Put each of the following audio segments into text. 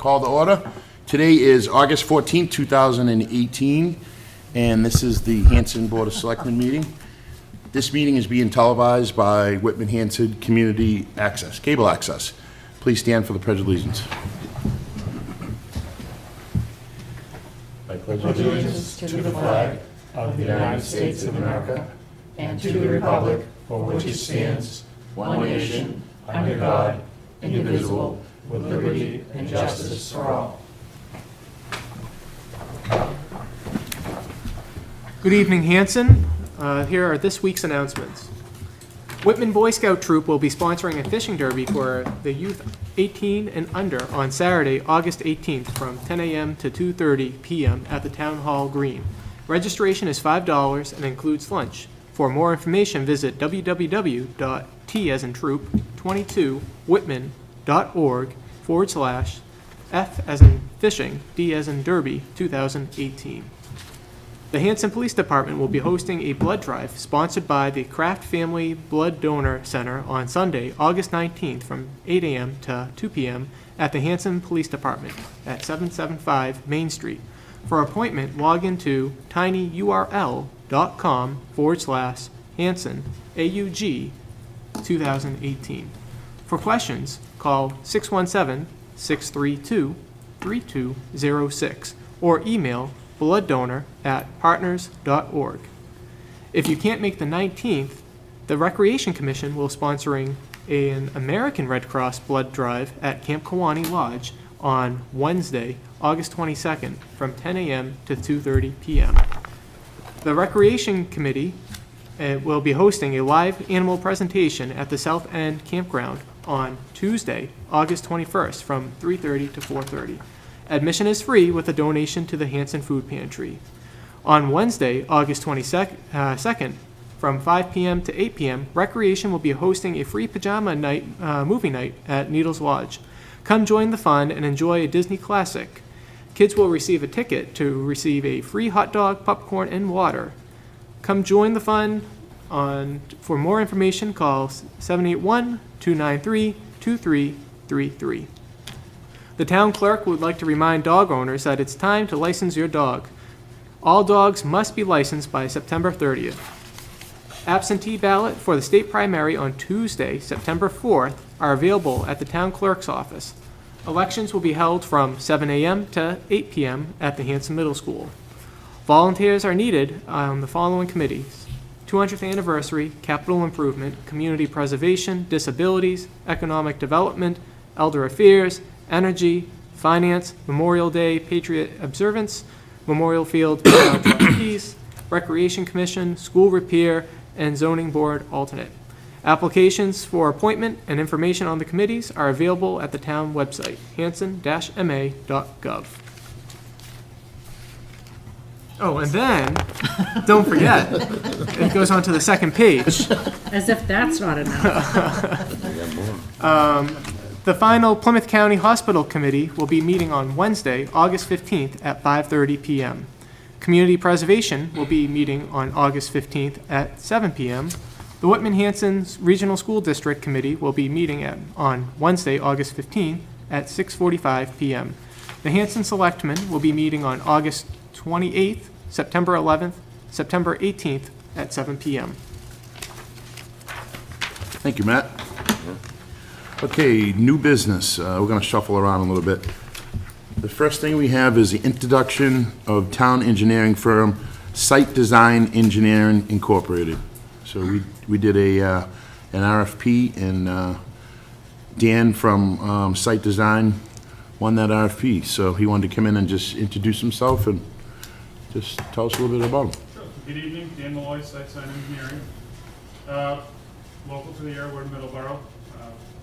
Call to order. Today is August 14th, 2018, and this is the Hanson Board of Selectmen meeting. This meeting is being televised by Whitman Hanson Community Access, Cable Access. Please stand for the Pledge of Allegiance. I pledge allegiance to the flag of the United States of America and to the republic for which it stands, one nation, under God, indivisible, with liberty and justice for all. Good evening, Hanson. Here are this week's announcements. Whitman Boy Scout Troop will be sponsoring a fishing derby for the youth 18 and under on Saturday, August 18th from 10 a.m. to 2:30 p.m. at the Town Hall Green. Registration is $5 and includes lunch. For more information, visit www.t-troop22whitman.org/F-as-in-fishing, D-as-in-derby 2018. The Hanson Police Department will be hosting a blood drive sponsored by the Kraft Family Blood Donor Center on Sunday, August 19th from 8 a.m. to 2 p.m. at the Hanson Police Department at 775 Main Street. For appointment, log into tinyurl.com/Hanson AUG 2018. For questions, call 617-632-3206 or email blooddonor@partners.org. If you can't make the 19th, the Recreation Commission will sponsoring an American Red Cross blood drive at Camp Kiwanee Lodge on Wednesday, August 22nd from 10 a.m. to 2:30 p.m. The Recreation Committee will be hosting a live animal presentation at the South End Campground on Tuesday, August 21st from 3:30 to 4:30. Admission is free with a donation to the Hanson Food Pantry. On Wednesday, August 22nd, from 5 p.m. to 8 p.m., Recreation will be hosting a free pajama night, movie night at Needles Lodge. Come join the fun and enjoy a Disney classic. Kids will receive a ticket to receive a free hot dog, popcorn, and water. Come join the fun. For more information, call 781-293-2333. The town clerk would like to remind dog owners that it's time to license your dog. All dogs must be licensed by September 30th. Absentee ballot for the state primary on Tuesday, September 4th, are available at the town clerk's office. Elections will be held from 7 a.m. to 8 p.m. at the Hanson Middle School. Volunteers are needed on the following committees: 200th Anniversary, Capital Improvement, Community Preservation, Disabilities, Economic Development, Elder Affairs, Energy, Finance, Memorial Day, Patriot Observance, Memorial Field, Trustees, Recreation Commission, School Repair, and Zoning Board Alternate. Applications for appointment and information on the committees are available at the town website, hanson-ma.gov. Oh, and then, don't forget, it goes on to the second page. As if that's not enough. The final Plymouth County Hospital Committee will be meeting on Wednesday, August 15th at 5:30 p.m. Community Preservation will be meeting on August 15th at 7 p.m. The Whitman Hanson's Regional School District Committee will be meeting on Wednesday, August 15th at 6:45 p.m. The Hanson Selectmen will be meeting on August 28th, September 11th, September 18th at 7 p.m. Thank you, Matt. Okay, new business. We're going to shuffle around a little bit. The first thing we have is the introduction of town engineering firm Site Design Engineering Incorporated. So we did an RFP, and Dan from Site Design won that RFP. So he wanted to come in and just introduce himself and just tell us a little bit about him. Sure. Good evening, Dan Malloy, Site Design Engineering. Local to the area, we're in Middleborough.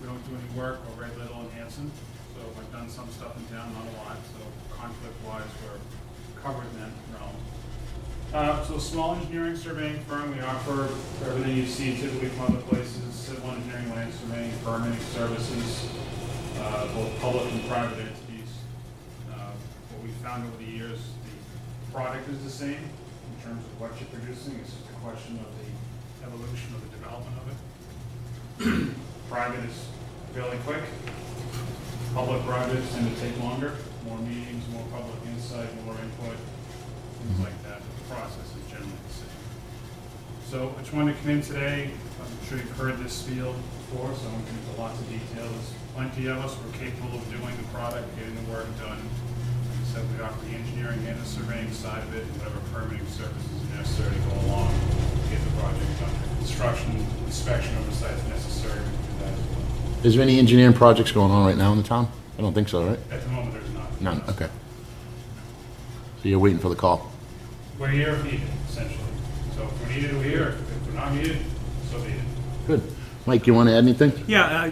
We don't do any work or very little in Hanson, so I've done some stuff in town, not a lot, so conflict-wise, we're covered in that realm. So a small engineering surveying firm, we offer everything you see typically from other places: civil engineering, land surveying, permitting services, both public and private entities. What we found over the years, the product is the same in terms of what you're producing. It's just a question of the evolution of the development of it. Private is fairly quick. Public projects tend to take longer, more meetings, more public insight, more input, things like that. The process is generally the same. So I just wanted to come in today. I'm sure you've heard this spiel before, so I won't get into lots of details. Plenty of us were capable of doing the product, getting the work done. Like I said, we offer the engineering and the surveying side of it, and whatever permitting services are necessary to go along to get the project done. Construction, inspection, oversight is necessary, we can do that as well. Is there any engineering projects going on right now in the town? I don't think so, right? At the moment, there's not. None, okay. So you're waiting for the call? We're here if needed, essentially. So if we're needed, we're here. If we're not needed, so be it. Good. Mike, you want to add anything? Yeah,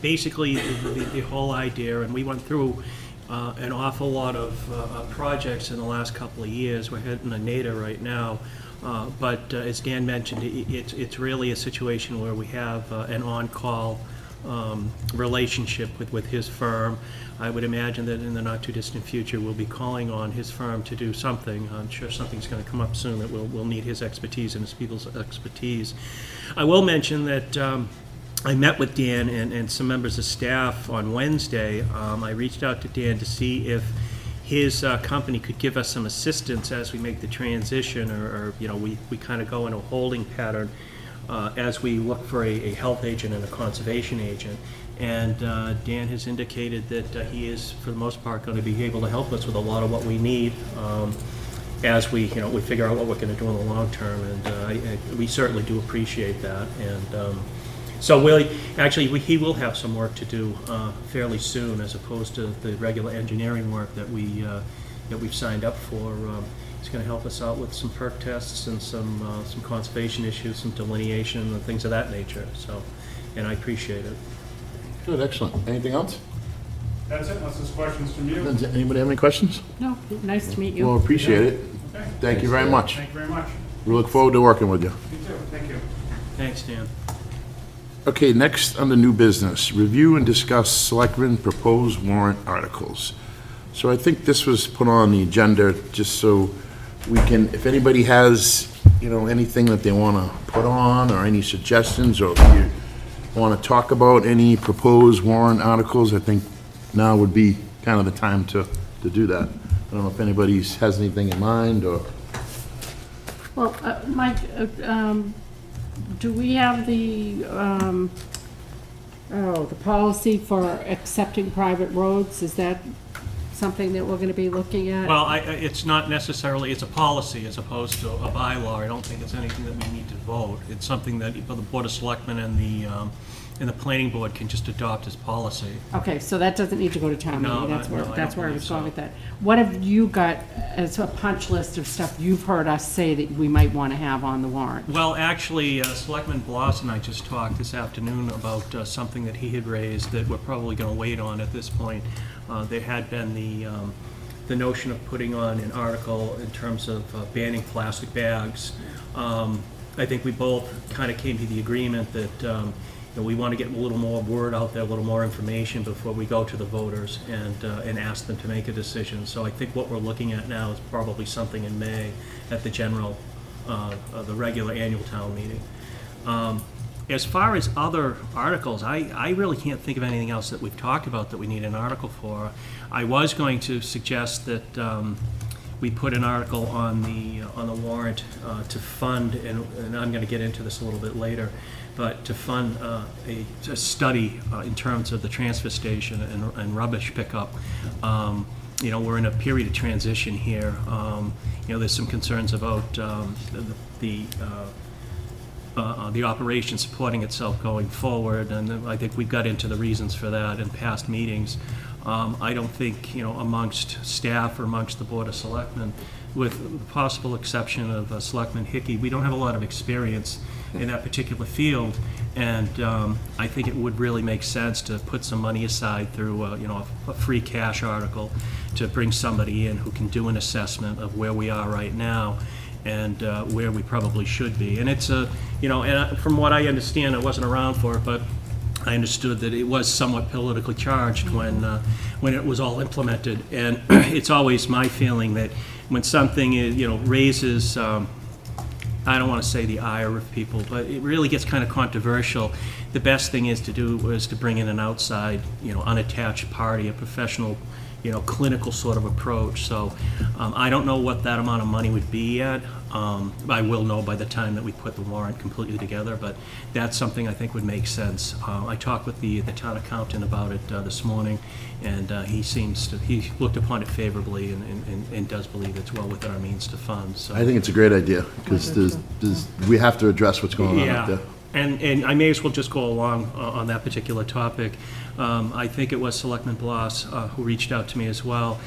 basically, the whole idea, and we went through an awful lot of projects in the last couple of years. We're hitting a nadir right now. But as Dan mentioned, it's really a situation where we have an on-call relationship with his firm. I would imagine that in the not-too-distant future, we'll be calling on his firm to do something. I'm sure something's going to come up soon that we'll need his expertise and his people's expertise. I will mention that I met with Dan and some members of staff on Wednesday. I reached out to Dan to see if his company could give us some assistance as we make the transition, or we kind of go in a holding pattern as we look for a health agent and a conservation agent. And Dan has indicated that he is, for the most part, going to be able to help us with a lot of what we need as we figure out what we're going to do in the long term. And we certainly do appreciate that. And so he will have some work to do fairly soon, as opposed to the regular engineering work that we've signed up for. He's going to help us out with some perk tests and some conservation issues, some delineation, and things of that nature. So, and I appreciate it. Good, excellent. Anything else? That's it, unless there's questions from you. Does anybody have any questions? No, nice to meet you. Well, appreciate it. Okay, Thank you very much. thank you very much. We look forward to working with you. You too, thank you. Thanks, Dan. Okay, next on the new business, review and discuss selectmen proposed warrant articles. So I think this was put on the agenda just so we can, if anybody has, anything that they want to put on, or any suggestions, or if you want to talk about any proposed warrant articles, I think now would be kind of the time to do that. I don't know if anybody has anything in mind, or... Well, Mike, do we have the policy for accepting private roads? Is that something that we're going to be looking at? Well, it's not necessarily, it's a policy as opposed to a bylaw. I don't think it's anything that we need to vote. It's something that the Board of Selectmen and the Planning Board can just adopt as policy. Okay, so that doesn't need to go to town No, meeting. That's no, where, I that's don't where I believe was going so. with that. What have you got as a punch list of stuff you've heard us say that we might want to have on the warrant? Well, actually, Selectman Bloss and I just talked this afternoon about something that he had raised that we're probably going to wait on at this point. There had been the notion of putting on an article in terms of banning plastic bags. I think we both kind of came to the agreement that we want to get a little more word out there, a little more information before we go to the voters and ask them to make a decision. So I think what we're looking at now is probably something in May at the the regular annual town meeting. As far as other articles, I really can't think of anything else that we've talked about that we need an article for. I was going to suggest that we put an article on the warrant to fund, and I'm going to get into this a little bit later, but to fund a study in terms of the transfer station and rubbish pickup. We're in a period of transition here. There's some concerns about the operation supporting itself going forward, and I think we've got into the reasons for that in past meetings. I don't think, amongst staff or amongst the Board of Selectmen, with the possible exception of Selectman Hickey, we don't have a lot of experience in that particular field, and I think it would really make sense to put some money aside through, a free cash article to bring somebody in who can do an assessment of where we are right now and where we probably should be. And it's and from what I understand, I wasn't around for it, but I understood that it was somewhat politically charged when it was all implemented. And it's always my feeling that when something is, raises I don't want to say the ire of people, but it really gets kind of controversial. The best thing is to bring in an outside, unattached party, a professional, clinical sort of approach. So I don't know what that amount of money would be yet. I will know by the time that we put the warrant completely together, but that's something I think would make sense. I talked with the town accountant about it this morning, and he looked upon it favorably and does believe it's well within our means to fund, so. I think it's a great idea, because we have to address what's going on up Yeah, there. and I may as well just go along on that particular topic. I think it was Selectman Blas who reached out to me as well.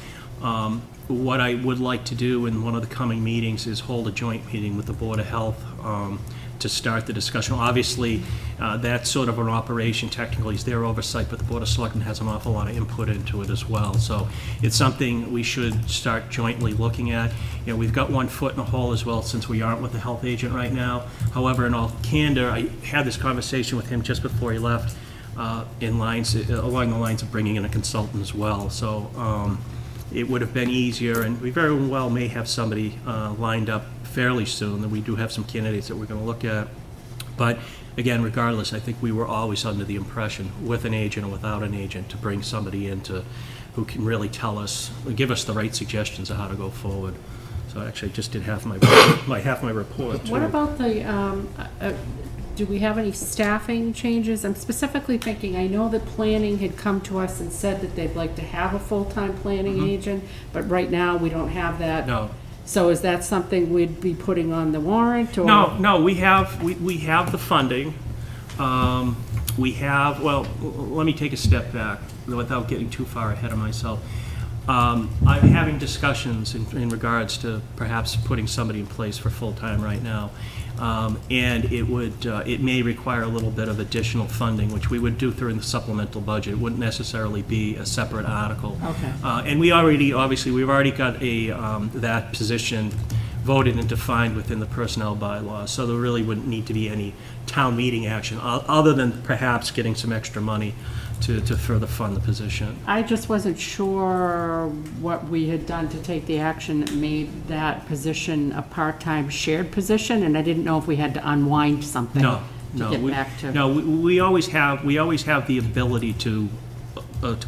What I would like to do in one of the coming meetings is hold a joint meeting with the Board of Health to start the discussion. Obviously, that's sort of an operation, technically, it's their oversight, but the Board of Selectmen has an awful lot of input into it as well. So it's something we should start jointly looking at. We've got one foot in the hole as well, since we aren't with the health agent right now. However, in all candor, I had this conversation with him just before he left, along the lines of bringing in a consultant as well. So it would have been easier, and we very well may have somebody lined up fairly soon, that we do have some candidates that we're going to look at. But again, regardless, I think we were always under the impression, with an agent or without an agent, to bring somebody in who can really tell us, give us the right suggestions of how to go forward. So actually, I just did half my report, too. What about do we have any staffing changes? I'm specifically thinking, I know that planning had come to us and said that they'd like to have a full-time planning agent, but right now, we don't have that. No. So is that something we'd be putting on the warrant, or? No, we have the funding. Well, let me take a step back without getting too far ahead of myself. I'm having discussions in regards to perhaps putting somebody in place for full-time right now. And it may require a little bit of additional funding, which we would do through the supplemental budget. It wouldn't necessarily be a separate article. Okay. And we've already got that position voted and defined within the personnel bylaws, so there really wouldn't need to be any town meeting action, other than perhaps getting some extra money to further fund the position. I just wasn't sure what we had done to take the action that made that position a part-time shared position, and I didn't know if we had to unwind something. No. Get back to. No, we always have the ability to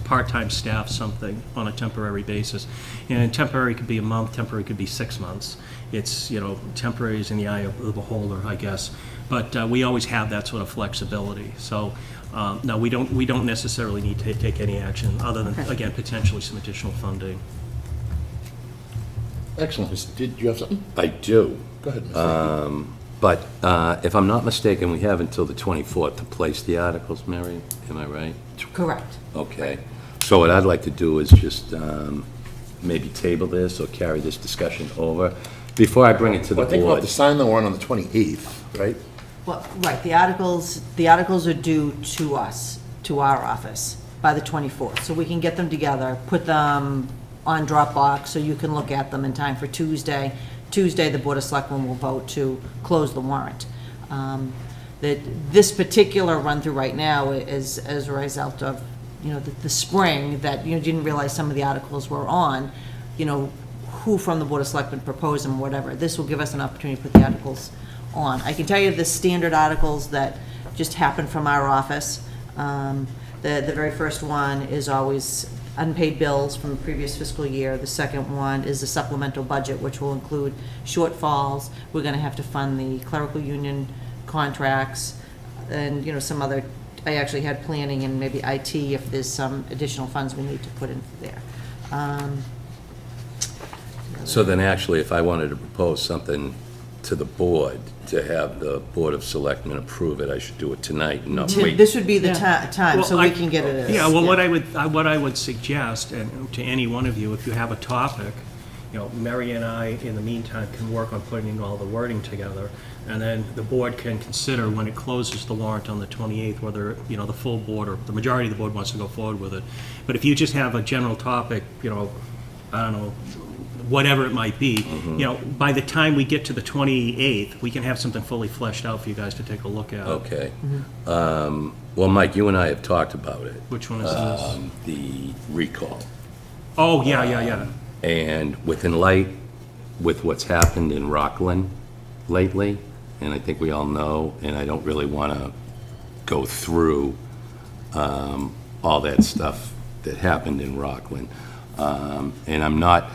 part-time staff something on a temporary basis. And temporary could be a month, temporary could be 6 months. It's, temporary is in the eye of the beholder, I guess. But we always have that sort of flexibility. So, no, we don't necessarily need to take any action, other than, again, potentially some additional funding. Excellent. Did you have something? I do. Go ahead, Mr. But if I'm not mistaken, we have until the 24th to place the articles, Mary, am I right? Correct. Okay. So what I'd like to do is just maybe table this or carry this discussion over before I bring it to the Well, I think we'll have board. to sign the warrant on the 28th, right? Well, right, the articles are due to us, to our office, by the 24th. So we can get them together, put them on Dropbox, so you can look at them in time for Tuesday. Tuesday, the Board of Selectmen will vote to close the warrant. This particular run-through right now is as a result of, the spring, that you didn't realize some of the articles were on, who from the Board of Selectmen proposed them, whatever. This will give us an opportunity to put the articles on. I can tell you the standard articles that just happen from our office. The very first one is always unpaid bills from the previous fiscal year. The second one is the supplemental budget, which will include shortfalls. We're going to have to fund the clerical union contracts and, some other, I actually had planning and maybe IT if there's some additional funds we need to put in there. So then actually, if I wanted to propose something to the board, to have the Board of Selectmen approve it, I should do it tonight and not wait. This would be the Yeah. time, so Well, we can get it. Yeah, well, what I would suggest, and to any one of you, if you have a topic, Mary and I, in the meantime, can work on putting all the wording together, and then the board can consider when it closes the warrant on the 28th, whether, the full board or the majority of the board wants to go forward with it. But if you just have a general topic, I don't know, whatever it might be, by the time we get to the 28th, we can have something fully fleshed out for you guys to take a look at. Okay. Well, Mike, you and I have talked about it, Which one is this? the recall. Oh, yeah. And with what's happened in Rockland, lately, and I think we all know, and I don't really want to go through all that stuff that happened in Rockland. And I'm not,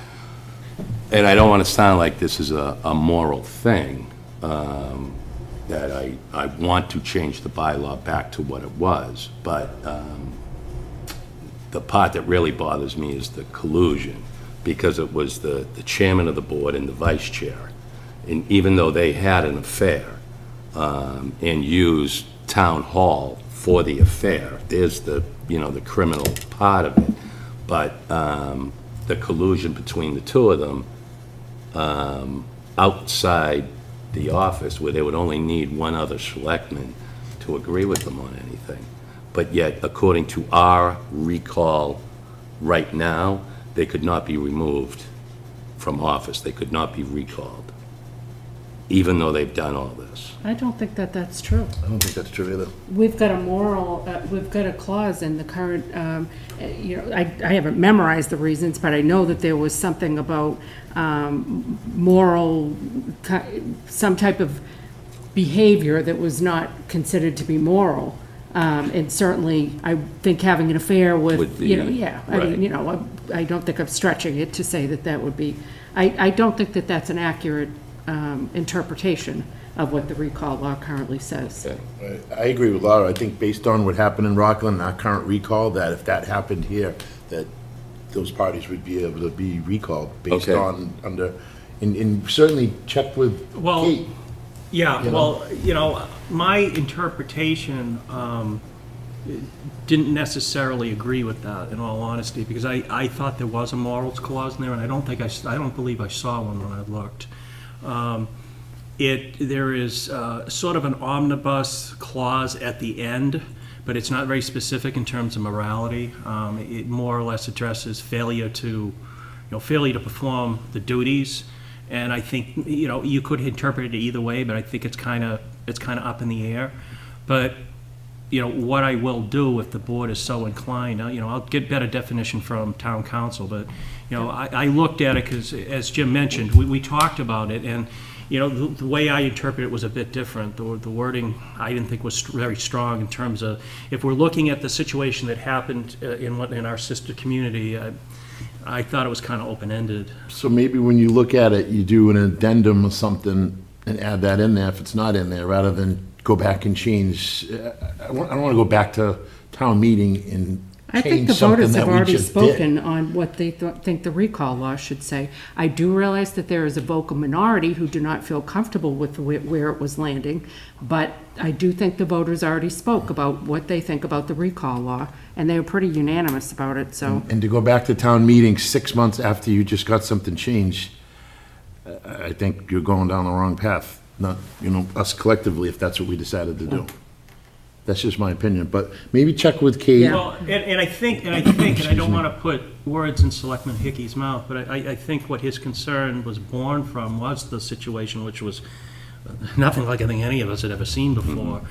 and I don't want to sound like this is a moral thing, that I want to change the bylaw back to what it was, but the part that really bothers me is the collusion, because it was the chairman of the board and the vice chair. And even though they had an affair, and used town hall for the affair, there's the, the criminal part of it. But the collusion between the two of them, outside the office, where they would only need one other selectman to agree with them on anything. But yet, according to our recall right now, they could not be removed from office. They could not be recalled, even though they've done all this. I don't think that that's true. I don't think that's true either. We've got we've got a clause in the current, I haven't memorized the reasons, but I know that there was something about some type of behavior that was not considered to be moral. And certainly, I think having an affair with, Would be, I don't think I'm stretching it to say that would be, I don't think that that's an accurate interpretation of what the recall law currently says. Okay. I agree with Laura. I think based on what happened in Rockland, our current recall, that if that happened here, that those parties would be able to be recalled based Okay. on, and certainly check with Well, Kate. Yeah, You well, my interpretation didn't necessarily agree with that, in all honesty, because I thought there was a morals clause in there, and I don't believe I saw one when I looked. There is sort of an omnibus clause at the end, but it's not very specific in terms of morality. It more or less addresses failure to perform the duties. And I think, you could interpret it either way, but I think it's kind of up in the air. But, what I will do if the board is so inclined, I'll get better definition from town council, but, I looked at it because, as Jim mentioned, we talked about it, and, the way I interpret it was a bit different. The wording I didn't think was very strong in terms of, if we're looking at the situation that happened in our sister community, I thought it was kind of open-ended. So maybe when you look at it, you do an addendum or something and add that in there if it's not in there, rather than go back and change. I don't want to go back to town meeting and I think change the something voters have that we already just spoken did. on what they think the recall law should say. I do realize that there is a vocal minority who do not feel comfortable with where it was landing, but I do think the voters already spoke about what they think about the recall law, and they were pretty unanimous about it, so. And to go back to town meeting 6 months after you just got something changed, I think you're going down the wrong path. Not, us collectively, if that's what we decided to do. That's just my opinion, but maybe check with Kate. Yeah. Well, and I think, and I don't want to put words in Selectman Hickey's mouth, but I think what his concern was born from was the situation, which was nothing like I think any of us had ever seen before,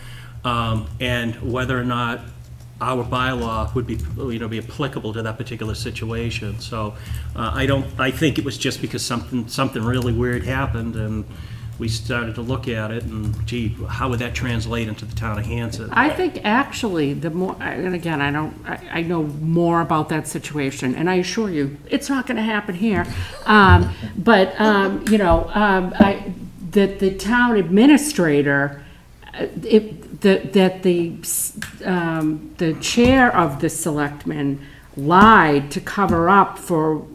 and whether or not our bylaw would be applicable to that particular situation. So I think it was just because something really weird happened, and we started to look at it, and gee, how would that translate into the town of Hanson? I think actually, the more, and again, I know more about that situation, and I assure you, it's not gonna happen here. That the town administrator, that the chair of the selectmen lied to cover up for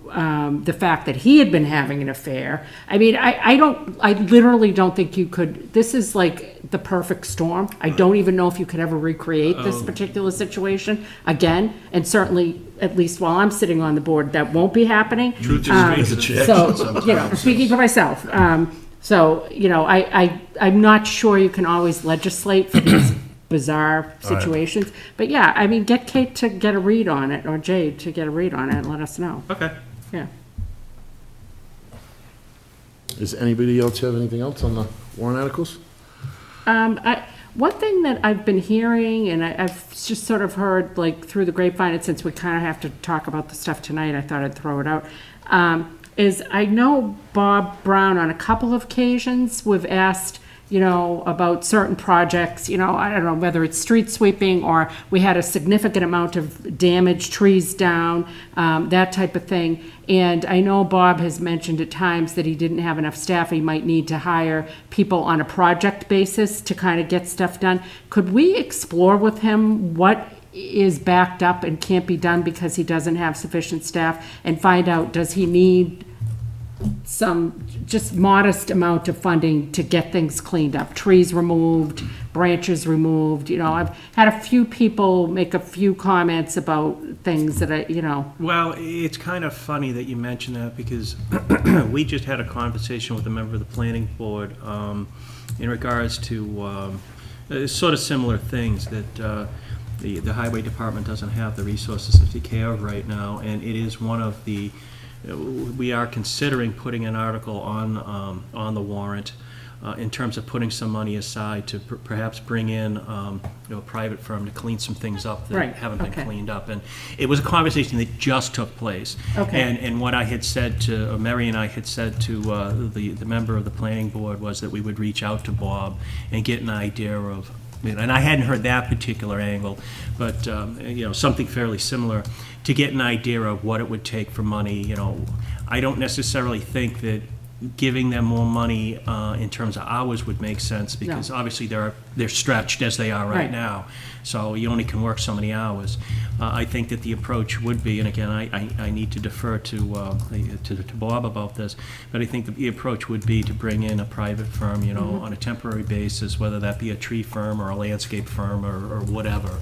the fact that he had been having an affair. I mean, I literally don't think you could, this is like the perfect storm. I don't even know if you could ever recreate this particular situation again, and certainly, at least while I'm sitting on the board, that won't be happening. Truth is So, speaking for myself, I'm not sure you can always legislate for these bizarre situations. But yeah, I mean, get Kate to get a read on it, or Jade to get a read on it, and let us know. Okay. Yeah. Does anybody else have anything else on the warrant articles? One thing that I've been hearing, and I've just sort of heard like through the grapevine, and since we kind of have to talk about the stuff tonight, I thought I'd throw it out. is I know Bob Brown on a couple of occasions, we've asked, you know, about certain projects, you know, I don't know whether it's street sweeping or we had a significant amount of damaged trees down, that type of thing. And I know Bob has mentioned at times that he didn't have enough staff. He might need to hire people on a project basis to kind of get stuff done. Could we explore with him what is backed up and can't be done because he doesn't have sufficient staff, and find out, does he need some just modest amount of funding to get things cleaned up, trees removed, branches removed? You know, I've had a few people make a few comments about things that I, you know. Well, it's kind of funny that you mention that, because we just had a conversation with a member of the planning board in regards to sort of similar things, that the highway department doesn't have the resources to take care of right now, and it is one of the, we are considering putting an article on the warrant in terms of putting some money aside to perhaps bring in, a private firm to clean some things up that Right, haven't been okay. cleaned up. And it was a conversation that just took place. Okay. And what I had said to, Mary and I had said to the member of the planning board was that we would reach out to Bob and get an idea of, and I hadn't heard that particular angle, but, something fairly similar, to get an idea of what it would take for money. I don't necessarily think that giving them more money in terms of hours would make sense, because obviously they're stretched as they are right Right. now. So you only can work so many hours. I think that the approach would be, and again, I need to defer to Bob about this, but I think that the approach would be to bring in a private firm, on a temporary basis, whether that be a tree firm or a landscape firm or whatever.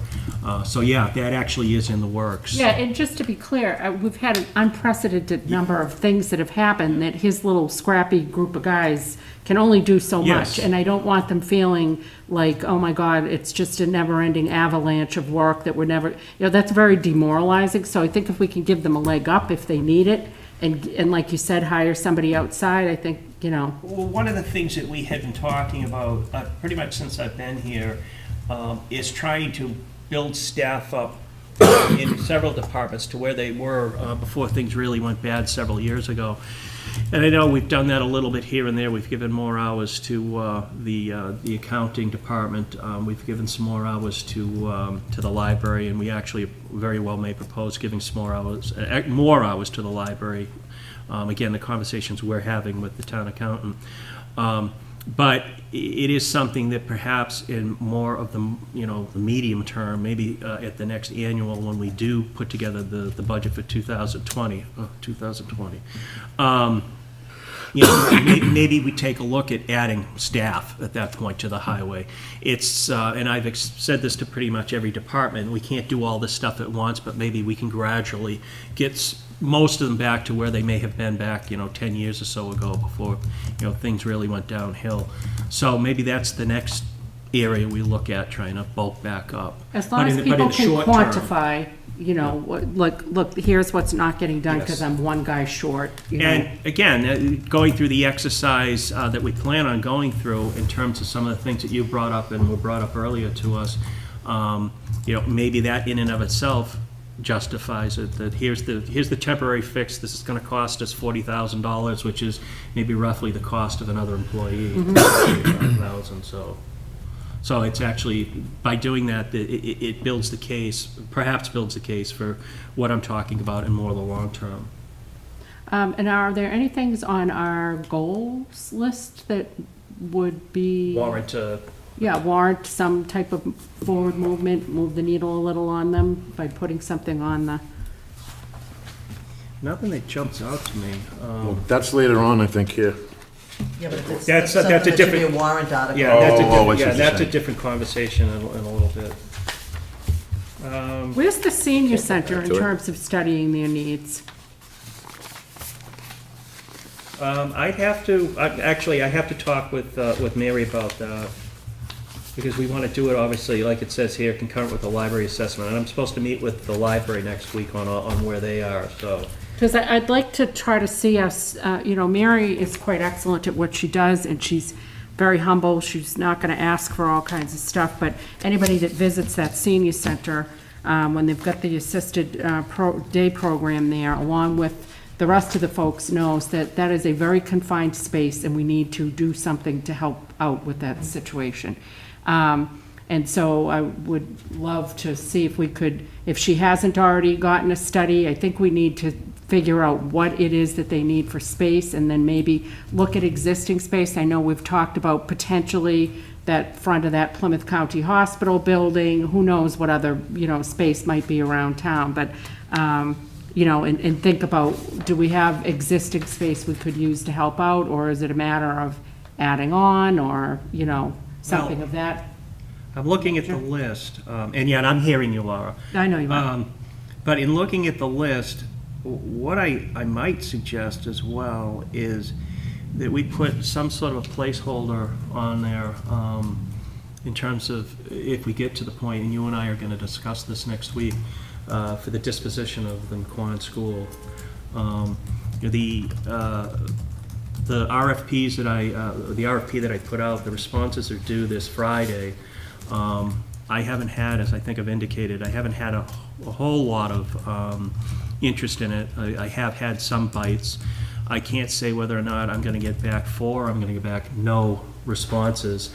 So yeah, that actually is in the works. Yeah, and just to be clear, we've had an unprecedented number of things that have happened that his little scrappy group of guys can only do so Yes. much. And I don't want them feeling like, oh my God, it's just a never-ending avalanche of work that we're never, that's very demoralizing. So I think if we can give them a leg up if they need it, and like you said, hire somebody outside, I think, Well, one of the things that we had been talking about pretty much since I've been here is trying to build staff up in several departments to where they were before things really went bad several years ago. And I know we've done that a little bit here and there. We've given more hours to the accounting department. We've given some more hours to the library, and we actually very well may propose giving some more hours to the library. Again, the conversations we're having with the town accountant. But it is something that perhaps in more of the, the medium term, maybe at the next annual, when we do put together the budget for 2020, maybe we take a look at adding staff at that point to the highway. It's, and I've said this to pretty much every department, we can't do all this stuff at once, but maybe we can gradually get most of them back to where they may have been back, 10 years or so ago before, things really went downhill. So maybe that's the next area we look at, trying to bulk back up. as long But as in the people can short term- quantify, look, here's what's not getting done because Yes. I'm one guy short, And again, going through the exercise that we plan on going through in terms of some of the things that you brought up and were brought up earlier to us, maybe that in and of itself justifies it, that here's the temporary fix, this is gonna cost us $40,000, which is maybe roughly the cost of another employee. $35,000, so it's actually, by doing that, it builds the case, perhaps builds the case for what I'm talking about in more of the long term. And are there any things on our goals list that would be? Warrant, warrant some type of forward movement, move the needle a little on them by putting something on the, nothing that jumps out to me. Well, that's later on, I think, here. Yeah, but if it's That's a something that should be a different- warrant article. Yeah, that's a Oh, I see different, what yeah, you're that's a saying. different conversation in a little bit. where's the senior center in to it. terms of studying their needs? I'd have to, actually, I have to talk with Mary about that, because we want to do it, obviously, like it says here, concurrent with the library assessment, and I'm supposed to meet with the library next week on where they are, so. Because I'd like to try to see us, Mary is quite excellent at what she does, and she's very humble. She's not going to ask for all kinds of stuff, but anybody that visits that senior center, when they've got the assisted day program there, along with the rest of the folks knows that that is a very confined space, and we need to do something to help out with that situation. And so I would love to see if we could, if she hasn't already gotten a study, I think we need to figure out what it is that they need for space, and then maybe look at existing space. I know we've talked about potentially that front of that Plymouth County Hospital building, who knows what other, space might be around town, but, and think about, do we have existing space we could use to help out, or is it a matter of adding on, or, something Well, of that? I'm looking at the list, and yet I'm hearing you, Laura. I know you are. But in looking at the list, what I might suggest as well is that we put some sort of a placeholder on there in terms of if we get to the point, and you and I are going to discuss this next week, for the disposition of the McQuon School. The RFPs that the RFP that I put out, the responses are due this Friday. I haven't had, as I think I've indicated, I haven't had a whole lot of interest in it. I have had some bites. I can't say whether or not I'm going to get back 4, I'm going to get back no responses.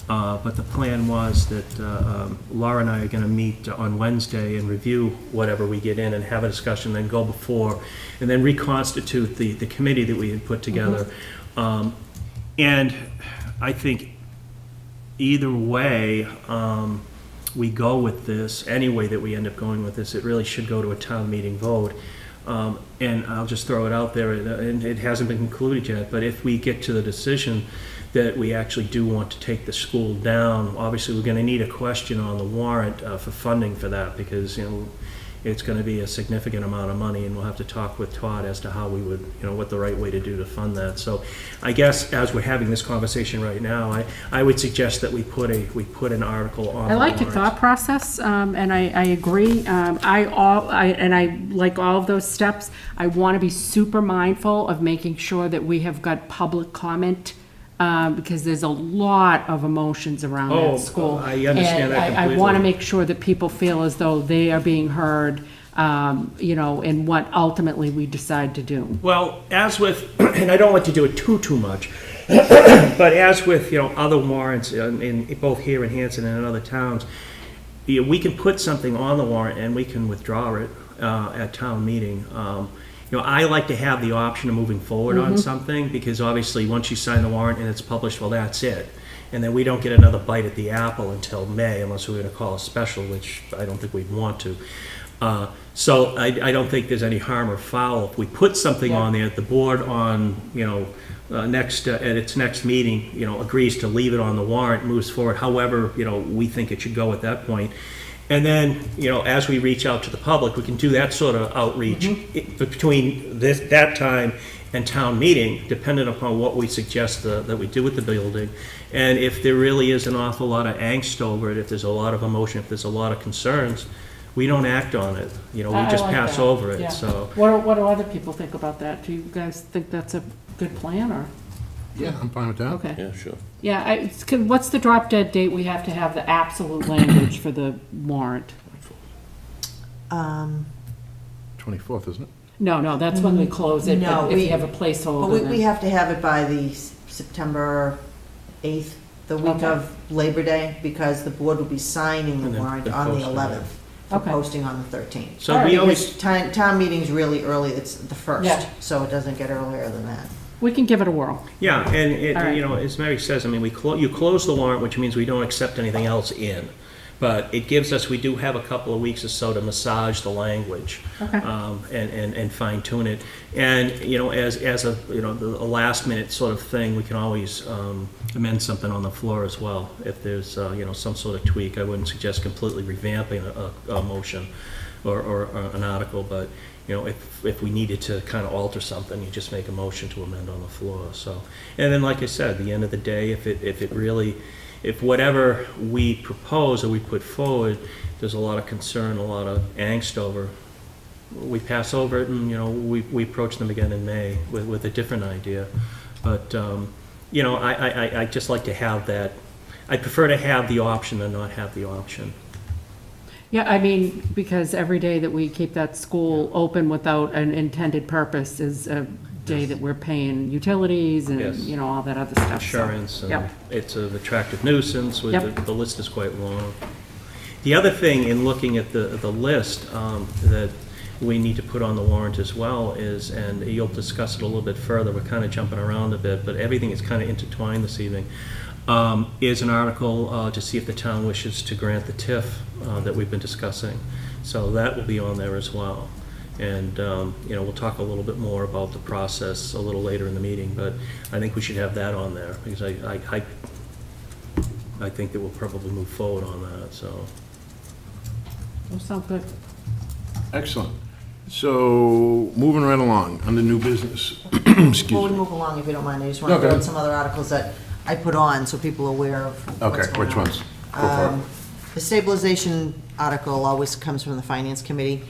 But the plan was that Laura and I are going to meet on Wednesday and review whatever we get in and have a discussion, then go before, and then reconstitute the committee that we had put together. And I think either way we go with this, any way that we end up going with this, it really should go to a town meeting vote. And I'll just throw it out there, and it hasn't been concluded yet, but if we get to the decision that we actually do want to take the school down, obviously we're going to need a question on the warrant for funding for that, because it's going to be a significant amount of money, and we'll have to talk with Todd as to how we would, what the right way to do to fund that. So I guess as we're having this conversation right now, I would suggest that we put an article on I the like your warrant. thought process, and I agree. I like all of those steps. I want to be super mindful of making sure that we have got public comment, because there's a lot of emotions around Oh, that school. I understand that And I want to completely. make sure that people feel as though they are being heard, in what ultimately we decide to do. Well, as with, and I don't like to do it too much, but as with, other warrants in both here in Hanson and in other towns, we can put something on the warrant and we can withdraw it at town meeting. I like to have the option of moving forward on something, because obviously, once you sign the warrant and it's published, well, that's it. And then we don't get another bite at the apple until May, unless we're going to call a special, which I don't think we'd want to. So I don't think there's any harm or foul if we put something on there, the board on, at its next meeting, agrees to leave it on the warrant, moves forward, however, we think it should go at that point. And then, as we reach out to the public, we can do that sort of outreach between that time and town meeting, depending upon what we suggest that we do with the building. And if there really is an awful lot of angst over it, if there's a lot of emotion, if there's a lot of concerns, we don't act on it. We I just like pass that. over it, Yeah. so. What do other people think about that? Do you guys think that's a good plan, or? Yeah, I'm fine with that. Okay. Yeah, sure. Yeah, what's the drop dead date we have to have the absolute language for the warrant? 24th, isn't it? No, that's when we close it, No, but if we- you have a But placeholder, we then. have to have it by the September 8th, the week Okay. of Labor Day, because the board will be signing And the then warrant the on the posting, 11th, for Okay. posting on the 13th. So we always, Because town meeting's really early, it's the Yeah. 1st, so it doesn't get earlier than that. We can give it a whirl. yeah, and it, All right. as Mary says, I mean, you close the warrant, which means we don't accept anything else in. But it gives us, we do have a couple of weeks or so to massage the language. Okay. And fine tune it. And, as a, a last minute sort of thing, we can always amend something on the floor as well. If there's, some sort of tweak, I wouldn't suggest completely revamping a motion or an article, but, if we needed to kind of alter something, you just make a motion to amend on the floor, so. And then, like I said, at the end of the day, if whatever we propose or we put forward, there's a lot of concern, a lot of angst over, we pass over it and, we approach them again in May with a different idea. But, I just like to have that, I prefer to have the option than not have the option. Yeah, I mean, because every day that we keep that school open without an intended purpose is a day that we're paying utilities and, Yes. you know, all that other stuff. so, Insurance, and Yep. it's an attractive nuisance, Yep. the list is quite long. The other thing, in looking at the list, that we need to put on the warrant as well is, and you'll discuss it a little bit further, we're kind of jumping around a bit, but everything is kind of intertwined this evening, is an article to see if the town wishes to grant the TIF that we've been discussing. So that will be on there as well. And, you know, we'll talk a little bit more about the process a little later in the meeting, but I think we should have that on there, because I think that we'll probably move forward on that, so. That sounds good. Excellent. So, moving right along, under new business. Before Excuse we me. move along, if you don't mind, I just want to Okay. throw out some other articles that I put on, so people are aware of what's Okay, going which on. ones? Go for it. The stabilization article always comes from the finance committee,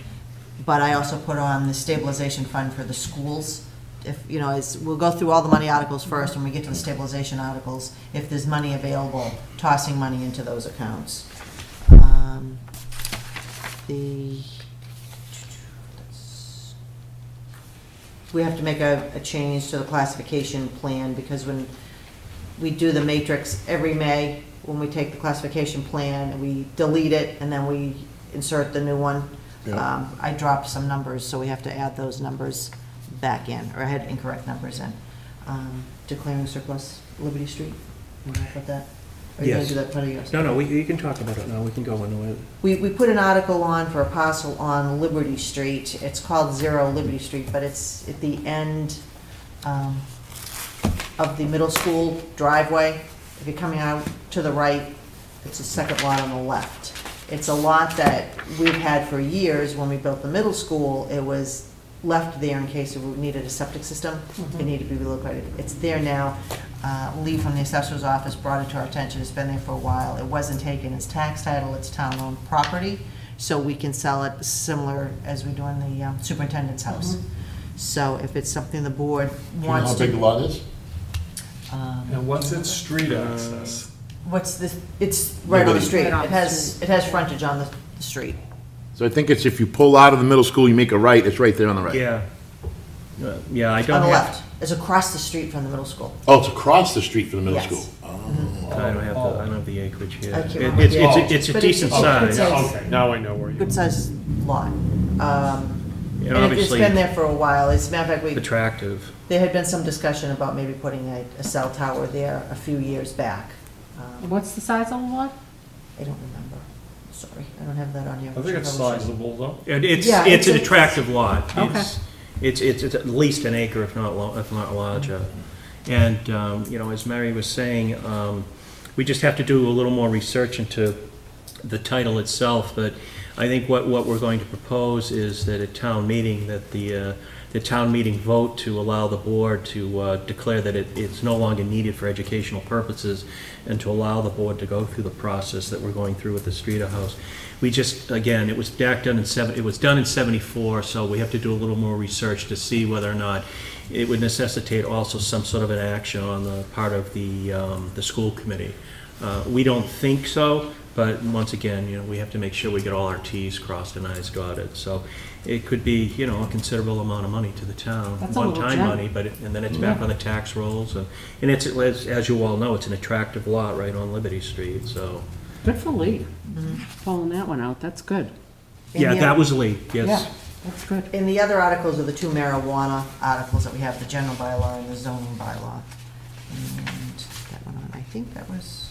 but I also put on the stabilization fund for the schools. If, you know, we'll go through all the money articles first, when we get to the stabilization articles, if there's money available, tossing money into those accounts. We have to make a change to the classification plan, because when we do the matrix every May, when we take the classification plan, we delete it, and then we insert the new one. Yeah. I dropped some numbers, so we have to add those numbers back in, or I had incorrect numbers in. Declaring surplus Liberty Street, you want to put that? Or you gonna Yes. do that part of yours? No, you can talk about it now, we can go into it. We put an article on for a parcel on Liberty Street. It's called Zero Liberty Street, but it's at the end of the middle school driveway. If you're coming out to the right, it's the second lot on the left. It's a lot that we've had for years. When we built the middle school, it was left there in case we needed a septic system. It needed to be relocated. It's there now. Lee from the assessor's office brought it to our attention. It's been there for a while. It wasn't taken as tax title, it's town-owned property, so we can sell it similar as we do in the superintendent's house. So if it's something the board wants to. lot is? And what's its street access? What's this, it's right on the street. Right on It the has frontage on the street. So I think it's if you pull out of the middle school, you make a right, it's right there on the right. Yeah. Yeah, I don't On the have, left. It's across the street from the middle school. Oh, it's across the street from the middle Yes. school. I don't have the acreage here. I can't It- remember. It's Yeah. a But decent it's- size. it's- Okay, now I know where you. Good sized lot. And And it's obviously been there for a while. As a matter of fact, attractive. there had been some discussion about maybe putting a cell tower there a few years back. What's the size of the lot? I don't remember. Sorry, I don't have that on here. I think it's sizable though. It's Yeah, it's an it's- attractive lot. Okay. It's at least an acre, if not larger. And, you know, as Mary was saying, we just have to do a little more research into the title itself, but I think what we're going to propose is that at town meeting, that the town meeting vote to allow the board to declare that it's no longer needed for educational purposes, and to allow the board to go through the process that we're going through with the Streeter House. We just, again, it was done in '74, so we have to do a little more research to see whether or not it would necessitate also some sort of an action on the part of the school committee. We don't think so, but once again, you know, we have to make sure we get all our Ts crossed and Is dotted. So it could be, you know, a considerable amount of money to the town. That's a little One-time jump. money, but, and then it's back on the tax rolls. And it's, as you all know, it's an attractive lot right on Liberty Street, so. Good for Lee, pulling that one out, that's good. And Yeah, the that oth- was Lee, yes. Yeah, that's good. And the other articles are the two marijuana articles that we have, the general bylaw and the zoning bylaw. And that one on, I think that was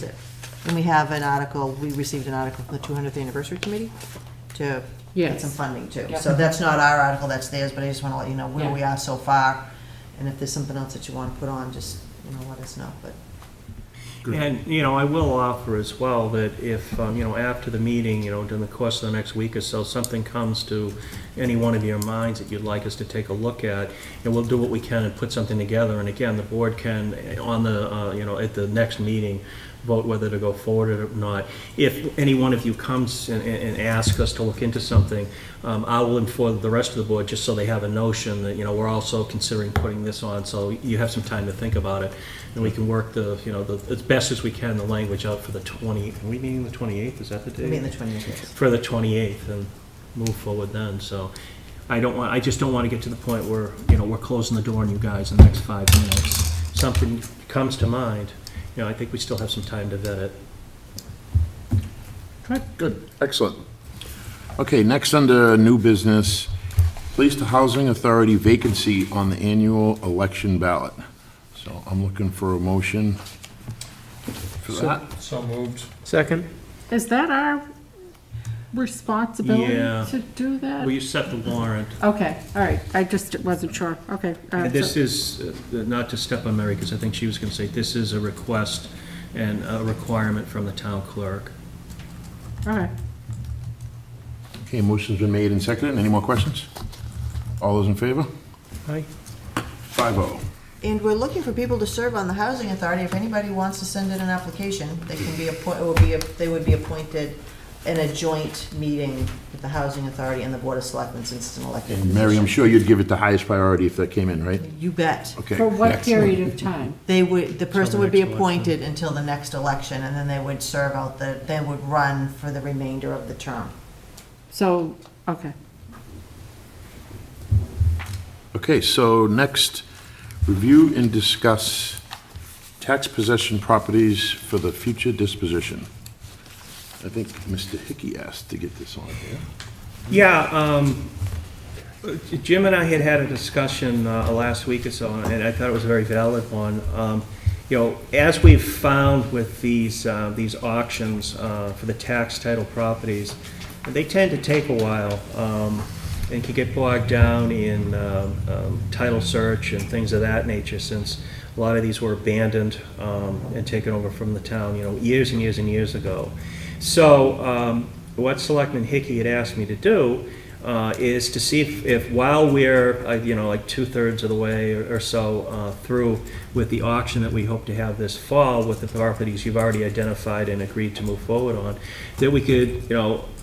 it. And we have an article, we received an article from the 200th Anniversary Committee to get Yes. some funding too. Yep. So that's not our article, that's theirs, but I just want to let you know where Yeah. we are so far. And if there's something else that you want to put on, just, you know, let us know, but. And, you know, I will offer as well that if, you know, after the meeting, you know, during the course of the next week or so, something comes to any one of your minds that you'd like us to take a look at, and we'll do what we can and put something together. And again, the board can, on the, you know, at the next meeting, vote whether to go forward or not. If any one of you comes and asks us to look into something, I will inform the rest of the board, just so they have a notion that, we're also considering putting this on, so you have some time to think about it, and we can work as best as we can, the language out for the 20th. Are we meeting the 28th? Is that the date? I mean, the 28th. For the 28th, and move forward then, so. I just don't want to get to the point where, we're closing the door on you guys in the next 5 minutes. Something comes to mind, I think we still have some time to vet it. Okay, good, excellent. Okay, next under new business, place the Housing Authority vacancy on the annual election ballot. So I'm looking for a motion for that. So moved. Second? Is that our responsibility Yeah. to do that? Will you set the warrant? Okay, all right, I just wasn't sure, okay. And this so- is, not to step on Mary, because I think she was going to say, this is a request and a requirement from the town clerk. Okay, Okay, motion's been made and seconded. Any more questions? All those in favor? Aye. 5-0. And we're looking for people to serve on the Housing Authority. If anybody wants to send in an application, they can be they would be appointed in a joint meeting with the Housing Authority and the Board of Selectmen, since it's an elected And Mary, I'm position. sure you'd give it the highest priority if that came in, right? You bet. Okay. for what excellent. period of time? The person the would be next election. appointed until the next election, and then they would serve out they would run for the remainder of the term. So, okay. Okay, so next, review and discuss tax possession properties for the future disposition. I think Mr. Hickey asked to get this on here. Yeah, Jim and I had a discussion last week or so, and I thought it was a very valid one. As we've found with these auctions for the tax title properties, they tend to take a while and can get bogged down in title search and things of that nature, since a lot of these were abandoned and taken over from the town, years and years and years ago. So what Selectman Hickey had asked me to do is to see if while we're, like 2/3 of the way or so through with the auction that we hope to have this fall with the properties you've already identified and agreed to move forward on, that we could,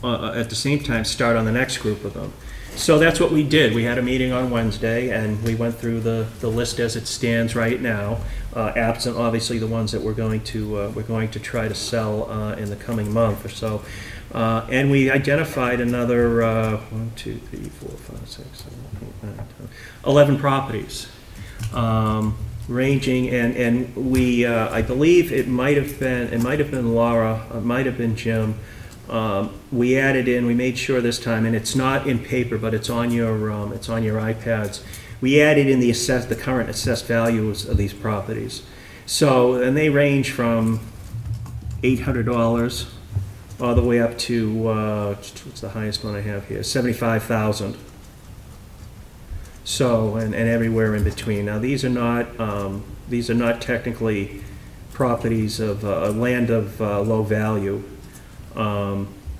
at the same time, start on the next group of them. So that's what we did. We had a meeting on Wednesday, and we went through the list as it stands right now, absent obviously the ones that we're going to try to sell in the coming month or so. And we identified another 1, 2, 3, 4, 5, 6, 7, 8, 9, 10, 11 properties, ranging, and we I believe it might have been Laura, it might have been Jim. We added in, we made sure this time, and it's not in paper, but it's on your iPads. We added in the current assessed values of these properties. So, and they range from $800 all the way up to what's the highest one I have here? $75,000. So, and everywhere in between. Now, these are not technically properties of land of low value.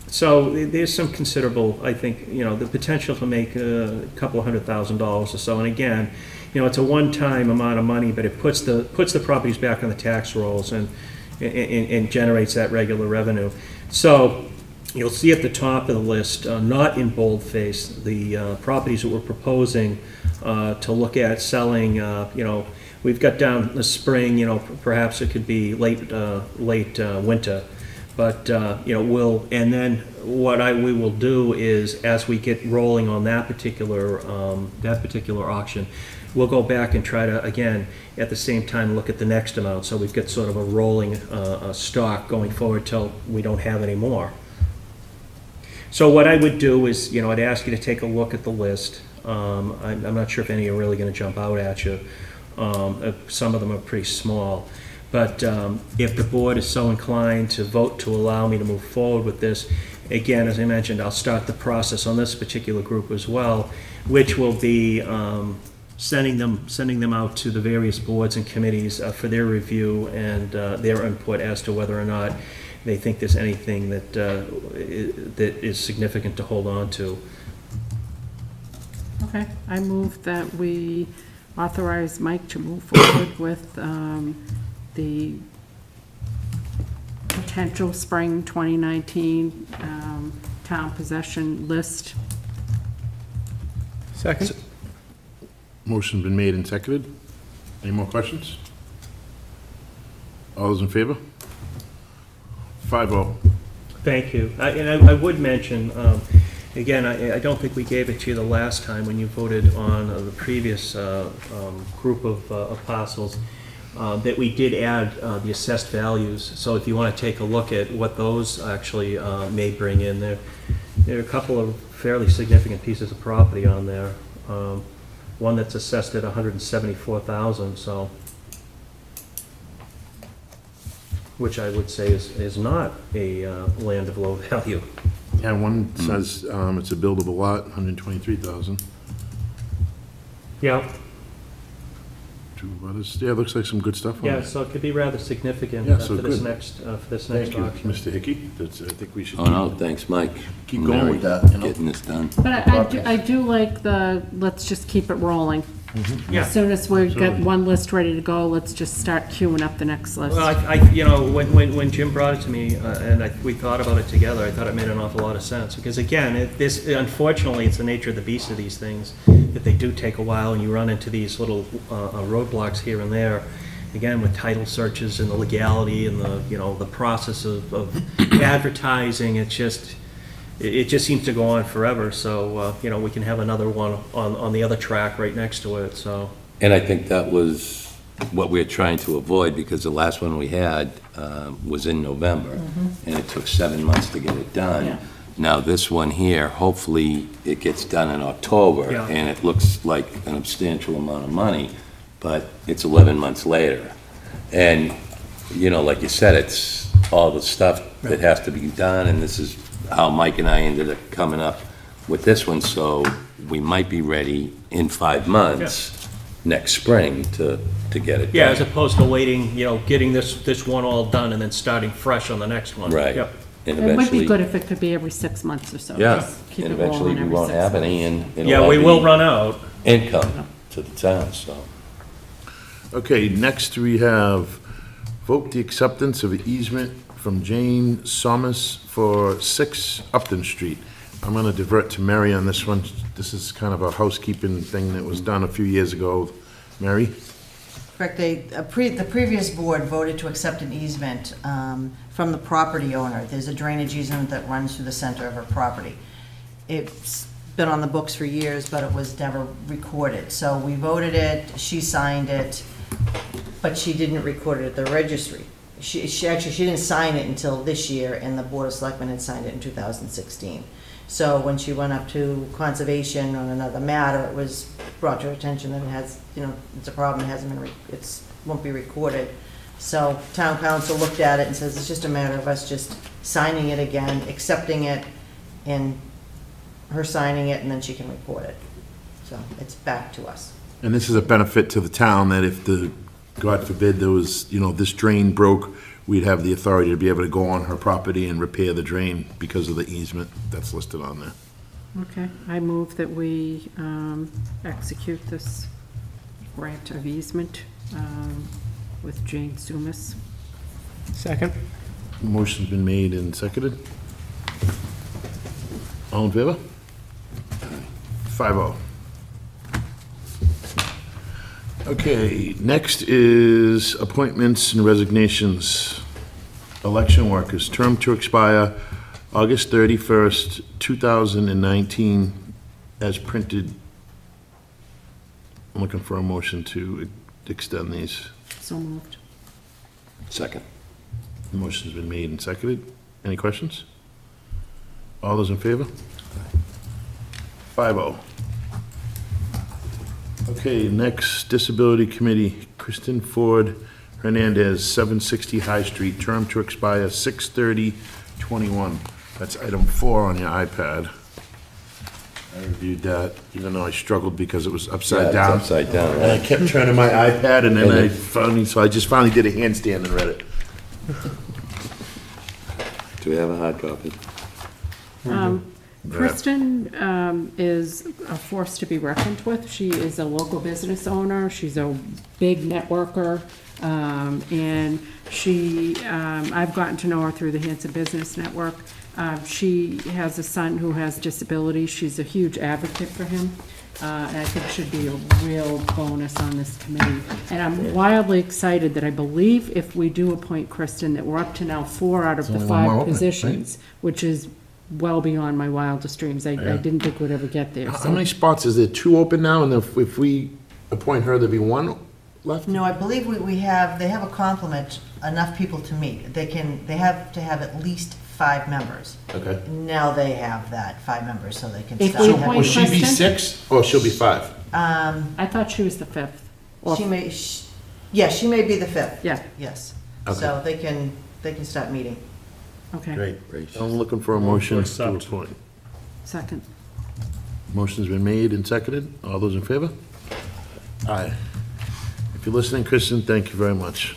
So there's some considerable, I think, the potential to make a couple of $100,000 or so. And again, it's a one-time amount of money, but it puts the properties back on the tax rolls and generates that regular revenue. So you'll see at the top of the list, not in boldface, the properties that we're proposing to look at selling. We've got down the spring. Perhaps it could be late winter. But, and then what we will do is, as we get rolling on that particular auction, we'll go back and try to, again, at the same time, look at the next amount. So we've got sort of a rolling stock going forward till we don't have any more. So what I would do is, I'd ask you to take a look at the list. I'm not sure if any are really going to jump out at you. Some of them are pretty small. But if the board is so inclined to vote to allow me to move forward with this, again, as I mentioned, I'll start the process on this particular group as well, which will be sending them out to the various boards and committees for their review and their input as to whether or not they think there's anything that is significant to hold on to. Okay, I move that we authorize Mike to move forward with the potential spring 2019 town possession list. Second? Motion's been made and seconded. Any more questions? All those in favor? 5-0. Thank you. And I would mention, again, I don't think we gave it to you the last time when you voted on the previous group of parcels, that we did add the assessed values. So if you want to take a look at what those actually may bring in, there are a couple of fairly significant pieces of property on there. One that's assessed at $174,000, so, which I would say is not a land of low value. Yeah, one says it's a buildable lot, 123,000. Yeah, Two others, yeah, looks like some good stuff on yeah, it. so it could be rather significant Yeah, so for this good. next Thank you, auction. Mr. Hickey. That's, I think we should Oh, no, thanks, Mike. keep going with that, you know. Getting this done. But I do like let's just keep it rolling. Yeah. As soon as we've got Absolutely. one list ready to go, let's just start queuing up the next list. Well, when Jim brought it to me, and we thought about it together, I thought it made an awful lot of sense. Because again, unfortunately, it's the nature of the beast of these things, that they do take a while, and you run into these little roadblocks here and there. Again, with title searches and the legality and the process of advertising, it just seems to go on forever. So, we can have another one on the other track right next to it, so. And I think that was what we were trying to avoid, because the last one we had was in November, and it took 7 months to get it done. Yeah. Now, this one here, hopefully, it gets done in October, Yeah. and it looks like an substantial amount of money, but it's 11 months later. And, like you said, it's all the stuff that has to be done, and this is how Mike and I ended up coming up with this one, so we might be ready in 5 months next spring to get it done. Yeah, as opposed to waiting, getting this one all done and then starting fresh on the next one. Right. Yep. And It would be eventually, good if it could be every 6 months or so. yeah, Just keep and it eventually rolling we every won't 6 have months. any, and it'll Yeah, all we will be run out. income to the town, so. Okay, next we have vote the acceptance of easement from Jane Somas for 6 Upton Street. I'm gonna divert to Mary on this one. This is kind of a housekeeping thing that was done a few years ago. Mary? Correct, the previous board voted to accept an easement from the property owner. There's a drainage easement that runs through the center of her property. It's been on the books for years, but it was never recorded. So we voted it, she signed it, but she didn't record it at the registry. She didn't sign it until this year, and the Board of Selectmen had signed it in 2016. So when she went up to conservation on another matter, it was brought to her attention that it has, it's a problem, it hasn't been, won't be recorded. So town council looked at it and says it's just a matter of us just signing it again, accepting it, and her signing it, and then she can record it. So it's back to us. And this is a benefit to the town, that if God forbid, there was, this drain broke, we'd have the authority to be able to go on her property and repair the drain because of the easement that's listed on there. Okay, I move that we execute this grant of easement with Jane Sumas. Second? Motion's been made and seconded. All in favor? 5-0. Okay, next is appointments and resignations. Election workers, term to expire August 31st, 2019, as printed. I'm looking for a motion to extend these. So moved. Second. The motion's been made and seconded. Any questions? All those in favor? 5-0. Okay, next, Disability Committee, Kristen Ford Hernandez, 760 High Street, term to expire 6/30/21. That's item 4 on your iPad. I reviewed that, even though I struggled because it was Yeah, upside it's down. upside down, And I right? kept turning my iPad, and then And I just finally did a handstand and read it. Do we have a hard copy? Kristen is a force to be reckoned with. She is a local business owner. She's a big networker. And I've gotten to know her through the Hanson Business Network. She has a son who has disabilities. She's a huge advocate for him. And I think should be a real bonus on this committee. And I'm wildly excited that I believe if we do appoint Kristen, that we're up to now 4 out of the only one more 5 opening, right? positions, which is well beyond my wildest dreams. I didn't think we'd ever get there. How So many spots, is there 2 open now, and if we appoint her, there'll be 1 left? No, I believe they have a complement, enough people to meet. They have to have at least 5 members. Okay. Now they have that, 5 members, so they can If start. we So appoint will she be Kristen? 6, or she'll be 5? I thought she was the 5th. Or- She may, yeah, she may be the 5th. Yeah, Yes. Okay. So they can start meeting. okay. Great. I'm looking for a motion to appoint. Second. Motion's been made and seconded. All those in favor? Aye. If you're listening, Kristen, thank you very much.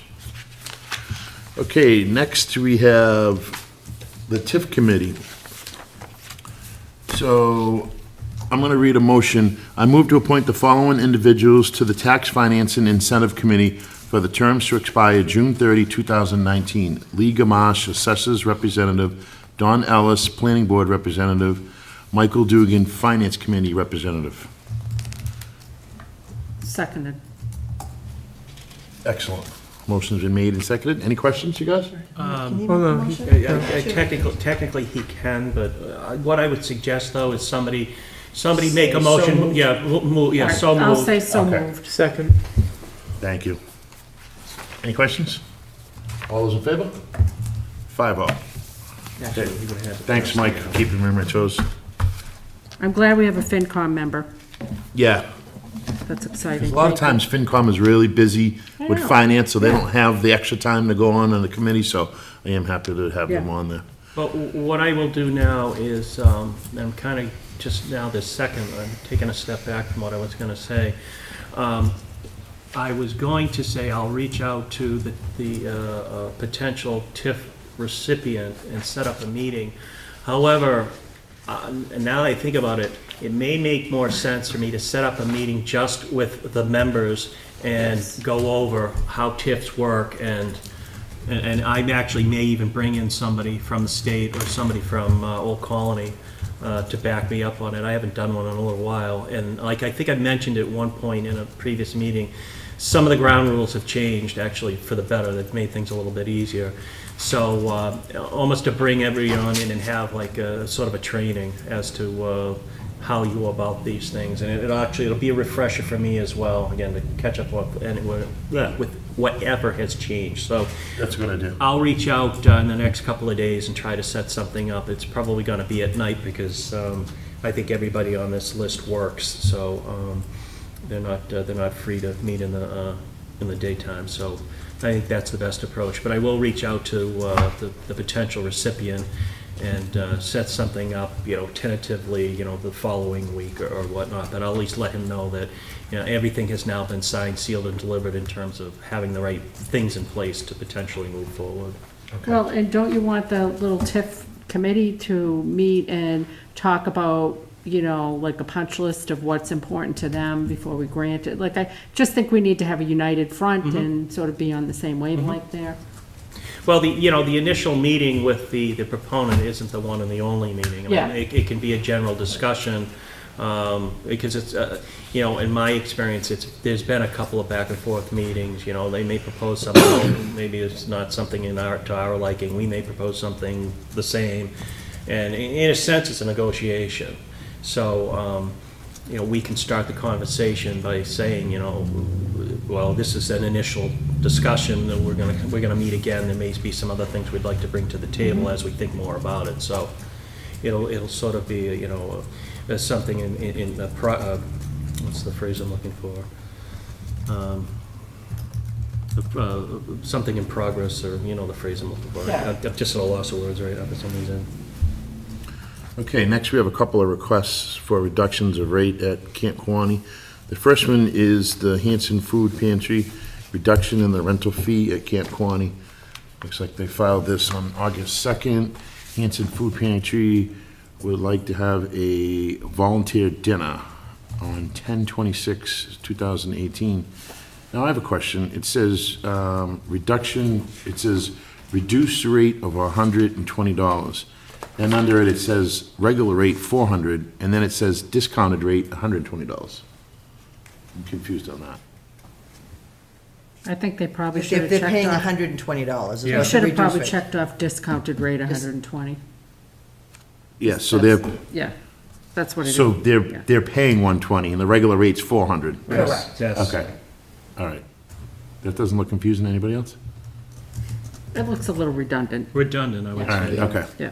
Okay, next we have the TIF committee. So I'm going to read a motion. I move to appoint the following individuals to the Tax Finance and Incentive Committee for the terms to expire June 30, 2019. Lee Gamache, Assessors Representative, Don Ellis, Planning Board Representative, Michael Dugan, Finance Committee Representative. Seconded. Excellent. Motion's been made and seconded. Any questions, you guys? Can you make a motion? Technically, he can, but what I would suggest, though, is somebody make a motion, yeah, move, yeah, so I'll moved. say so Okay. moved. Second. Thank you. Any questions? All those in favor? 5-0. Actually, he would've had to Thanks, pass Mike, it. for keeping me on my toes. I'm glad we have a FinCom member. Yeah, That's exciting. a lot of Thank you. times FinCom is really busy I with know. finance, so they Yeah. don't have the extra time to go on the committee, so I am happy to have them Yeah. on there. But what I will do now is, I'm kind of, just now this second, I'm taking a step back from what I was going to say. I was going to say I'll reach out to the potential TIF recipient and set up a meeting. However, and now I think about it, it may make more sense for me to set up a meeting just with the members and go over how TIFs work, and I actually may even bring in somebody from the state or somebody from Old Colony to back me up on it. I haven't done one in a little while, and like I think I mentioned at one point in a previous meeting, some of the ground rules have changed actually for the better. They've made things a little bit easier. So almost to bring everyone in and have like a sort of a training as to how you go about these things. And it'll be a refresher for me as well, again, to catch up with whatever has changed. So That's a good idea. I'll reach out in the next couple of days and try to set something up. It's probably going to be at night because I think everybody on this list works. So they're not free to meet in the daytime. So I think that's the best approach. But I will reach out to the potential recipient and set something up, tentatively, the following week or whatnot. But I'll at least let him know that, everything has now been signed, sealed, and delivered in terms of having the right things in place to potentially move forward. Well, and don't you want the little TIF committee to meet and talk about, like a punch list of what's important to them before we grant it? Like, I just think we need to have a united front and sort of be on the same wavelength there. Well, the initial meeting with the proponent isn't the one and the only meeting. I mean, Yeah. it can be a general discussion, because it's, in my experience, there's been a couple of back and forth meetings. They may propose something, maybe it's not something to our liking. We may propose something the same, and in a sense, it's a negotiation. So, we can start the conversation by saying, well, this is an initial discussion, and we're gonna meet again. There may be some other things we'd like to bring to the table as we think more about it. So it'll sort of be, something what's the phrase I'm looking for? Something in progress, or the phrase I'm looking for. Yeah. I'm just at a loss of words right now for some reason. Okay, next we have a couple of requests for reductions of rate at Camp Kawani. The first one is the Hanson Food Pantry, reduction in the rental fee at Camp Kawani. Looks like they filed this on August 2nd. Hanson Food Pantry would like to have a volunteer dinner on 10/26/2018. Now, I have a question. It says, reduced rate of $120. And under it, it says regular rate $400, and then it says discounted rate $120. I'm confused on that. I think they probably If should have they're checked paying off. $120. Yeah. They They should have probably checked off discounted rate, 120. Yeah, so they're, Yeah, that's what it is. so Yeah. they're paying $120, and the regular rate's $400. Correct. That's- Okay, all right. That doesn't look confusing to anybody else? It looks a little redundant, Redundant, I would All right, say. okay. yeah.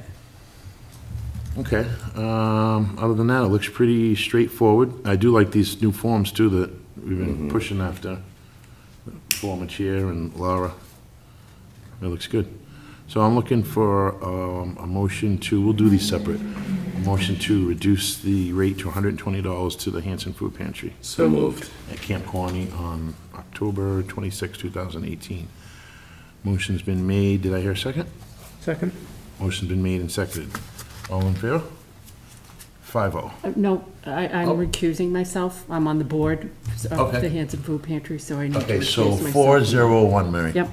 Okay, other than that, it looks pretty straightforward. I do like these new forms too that we've been pushing after. Former Chair and Laura. It looks good. So I'm looking for a motion to, we'll do these separate. A motion to reduce the rate to $120 to the Hanson Food Pantry So moved. at Camp Quaney on October 26, 2018. Motion's been made. Did I hear a second? Second? Motion's been made and seconded. All in favor? 5-0. No, I'm recusing myself. I'm on the board of Okay. the Hanson Food Pantry, so I need to Okay, so recuse myself. 4-0-1, Mary. Yep.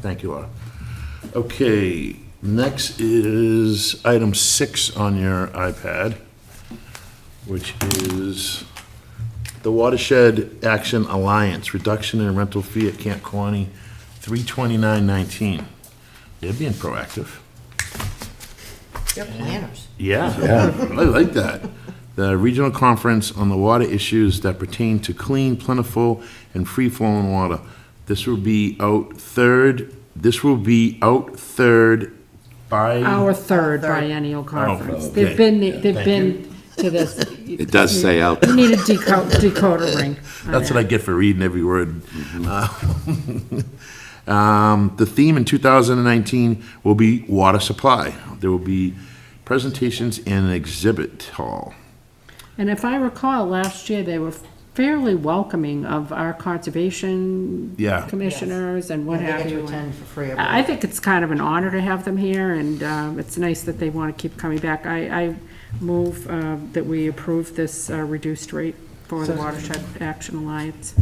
Thank you, Laura. Okay, next is item 6 on your iPad, which is the Watershed Action Alliance, reduction in rental fee at Camp Quaney, $329.19. They're being proactive. They're planners. Yeah, I like that. The regional conference on the water issues that pertain to clean, plentiful, and free-flowing water. This will be out third by. Our third Third. biennial conference. okay. They've been Thank to this. It does say out. You need a decoder ring. on That's what I that. get for reading every word. The theme in 2019 will be water supply. There will be presentations in an exhibit hall. And if I recall, last year, they were fairly welcoming of our conservation Yeah. commissioners and what They have get to you. attend for free. I think it's kind of an honor to have them here, and it's nice that they want to keep coming back. I move that we approve this reduced rate for the Watershed Action Alliance.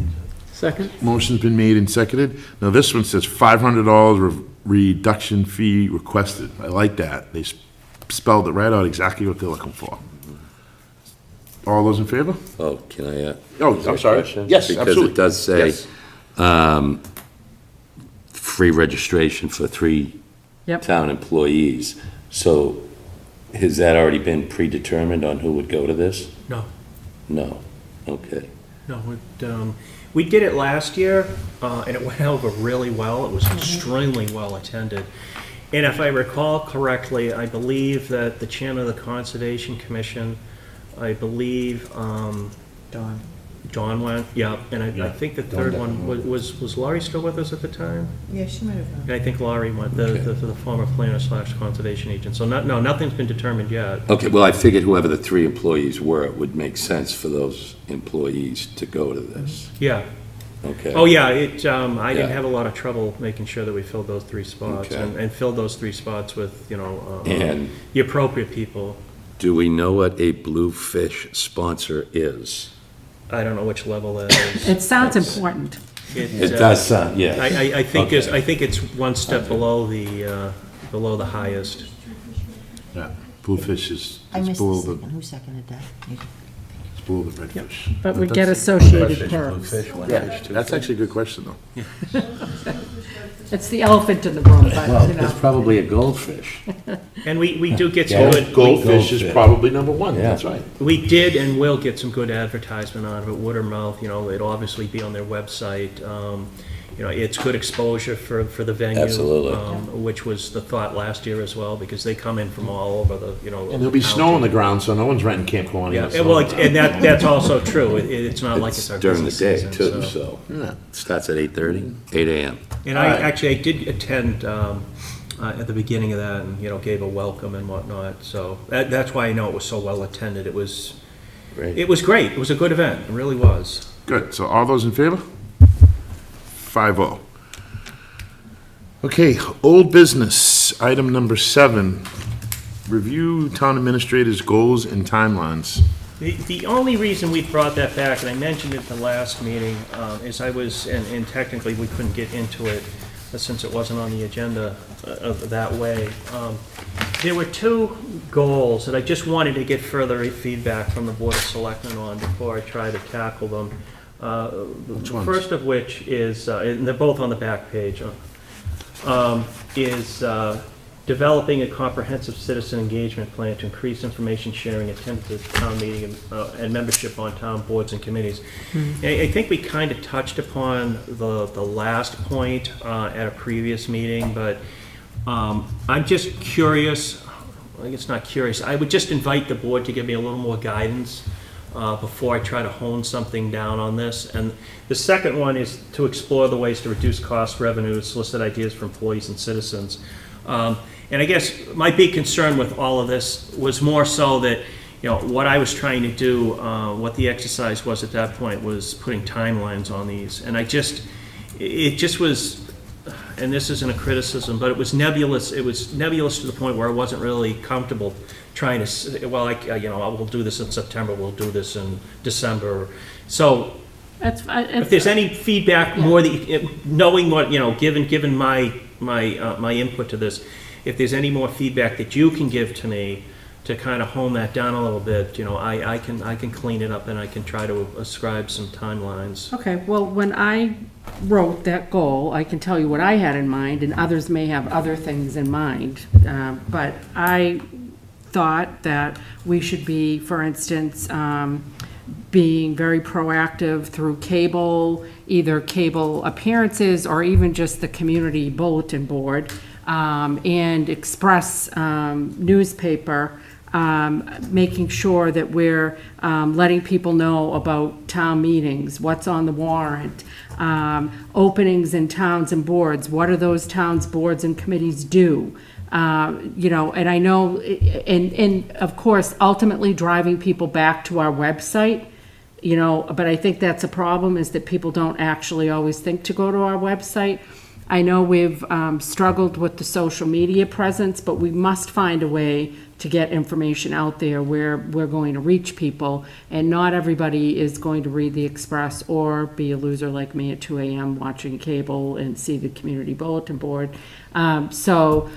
Second? Motion's been made and seconded. Now, this one says $500 reduction fee requested. I like that. They spelled it right out exactly what they're looking for. All those in favor? Oh, can I? Oh, I'm sorry. Yes, Because absolutely. it does say, Yes. free registration for 3 Yep. town employees. So has that already been predetermined on who would go to this? No, No. Okay. no, we did it last year, and it went over really well. It was extremely well attended. And if I recall correctly, I believe that the chairman of the Conservation Commission, I believe, Dawn went, yeah, and I think the third one, was Laurie still with us at the time? Yeah, she might have. And I think Laurie went, the former planner/conservation agent. So nothing's been determined yet. Okay, well, I figured whoever the 3 employees were, it would make sense for those employees to go to this. Yeah. Okay. Oh, yeah, I didn't Yeah. have a lot of trouble making sure that we filled those 3 spots, Okay. and filled those 3 spots with, And the appropriate people. do we know what a Bluefish sponsor is? I don't know which level that is. It sounds important. It does sound, yes. I think Okay. I think it's one step below the highest. Yeah, Bluefish is I it's missed below the the, second. Who seconded that? it's below the redfish. But we That's get a associated good perks. Yeah, that's actually a good question, though. It's the elephant in the room, but, you know. probably a goldfish. And we do get some good, Goldfish is probably number 1, Yeah. that's right. we did and will get some good advertisement out of it, word of mouth, it'll obviously be on their website. It's good exposure for the venue. Absolutely. Which was the thought last year as well, because they come in from all over the, And there'll be snow on the ground, so no one's renting Camp Quaney. Yeah, in the and well, snow. and that's also true. It's not like It's it's our during the business day, season, too, so. so. Yeah. Starts at 8:30, 8 AM. And All right. I did attend at the beginning of that and, gave a welcome and whatnot. So that's why I know it was so well attended. It was Great. great. It was a good event. It really was. Good, so all those in favor? 5-0. Okay, old business, item number 7. review town administrator's goals and timelines. The only reason we brought that back, and I mentioned it at the last meeting, is I was, and technically we couldn't get into it since it wasn't on the agenda that way. There were two goals that I just wanted to get further feedback from the Board of Selectmen on before I try to tackle them. Which ones? First of which is, and they're both on the back page, is developing a comprehensive citizen engagement plan to increase information sharing, attendance at town meeting, and membership on town boards and committees. I think we kind of touched upon the last point at a previous meeting, but I'm just curious, I guess not curious, I would just invite the board to give me a little more guidance before I try to hone something down on this. And the second one is to explore the ways to reduce cost, revenue, solicit ideas from employees and citizens. And I guess my big concern with all of this was more so that, what I was trying to do, what the exercise was at that point was putting timelines on these. And it just was, and this isn't a criticism, but it was nebulous. It was nebulous to the point where I wasn't really comfortable trying to say, well, we'll do this in September, we'll do this in December. So if there's any feedback more, knowing what, given my input to this, if there's any more feedback that you can give to me to kind of hone that down a little bit, I can clean it up and I can try to ascribe some timelines. Okay, well, when I wrote that goal, I can tell you what I had in mind, and others may have other things in mind. But I thought that we should be, for instance, being very proactive through cable, either cable appearances or even just the community bulletin board, and express newspaper, making sure that we're letting people know about town meetings, what's on the warrant, openings in towns and boards, what do those towns, boards, and committees do? And I know, and of course, ultimately driving people back to our website, but I think that's a problem, is that people don't actually always think to go to our website. I know we've struggled with the social media presence, but we must find a way to get information out there where we're going to reach people, and not everybody is going to read the Express or be a loser like me at 2 a.m. watching cable and see the community bulletin board. So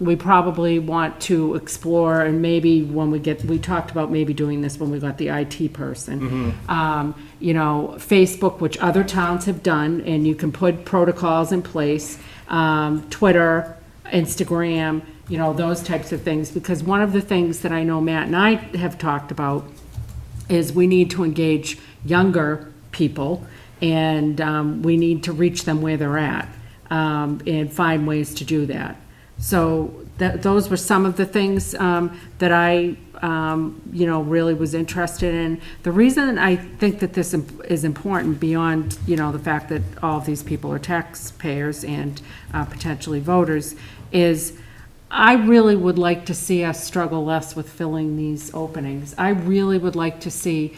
we probably want to explore, and maybe when we talked about maybe doing this when we got the IT person. Facebook, which other towns have done, and you can put protocols in place, Twitter, Instagram, those types of things. Because one of the things that I know Matt and I have talked about is we need to engage younger people, and we need to reach them where they're at, and find ways to do that. So those were some of the things that I really was interested in. The reason I think that this is important, beyond, the fact that all of these people are taxpayers and potentially voters, is I really would like to see us struggle less with filling these openings. I really would like to see,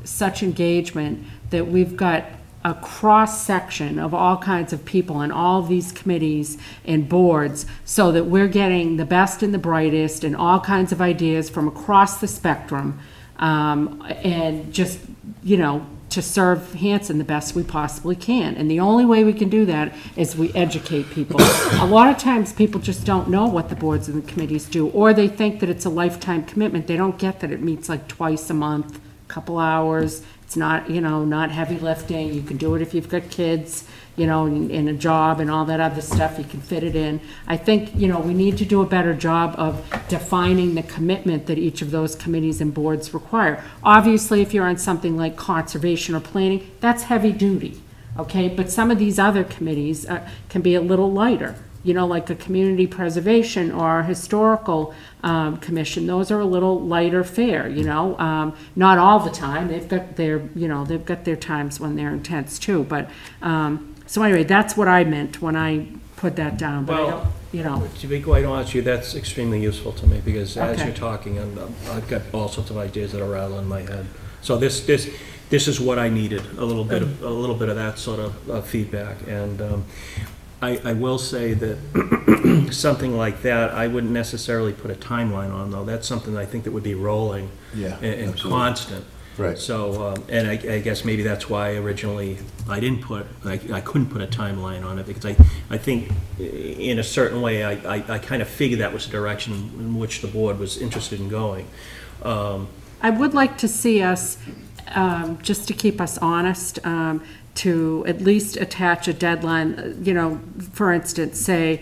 such engagement that we've got a cross-section of all kinds of people in all of these committees and boards, so that we're getting the best and the brightest and all kinds of ideas from across the spectrum, and just, to serve Hanson the best we possibly can. And the only way we can do that is we educate people. A lot of times people just don't know what the boards and the committees do, or they think that it's a lifetime commitment. They don't get that it meets like twice a month, a couple hours. It's not, not heavy lifting. You can do it if you've got kids, in a job and all that other stuff. You can fit it in. I think, we need to do a better job of defining the commitment that each of those committees and boards require. Obviously, if you're on something like conservation or planning, that's heavy duty, okay? But some of these other committees can be a little lighter. Like a community preservation or a historical commission, those are a little lighter fare, not all the time. They've got their times when they're intense too. But, so anyway, that's what I meant when I put that down. But Well, I don't, to be quite honest with you, that's extremely useful to me, because as Okay. you're talking, I've got all sorts of ideas that are rattling in my head. So this is what I needed, a little bit of that sort of feedback. And I will say that something like that, I wouldn't necessarily put a timeline on, though. That's something I think that would be rolling Yeah, and absolutely. constant. Right. So, and I guess maybe that's why originally I couldn't put a timeline on it, because I think in a certain way, I kind of figured that was the direction in which the board was interested in going. I would like to see us, just to keep us honest, to at least attach a deadline, for instance, say,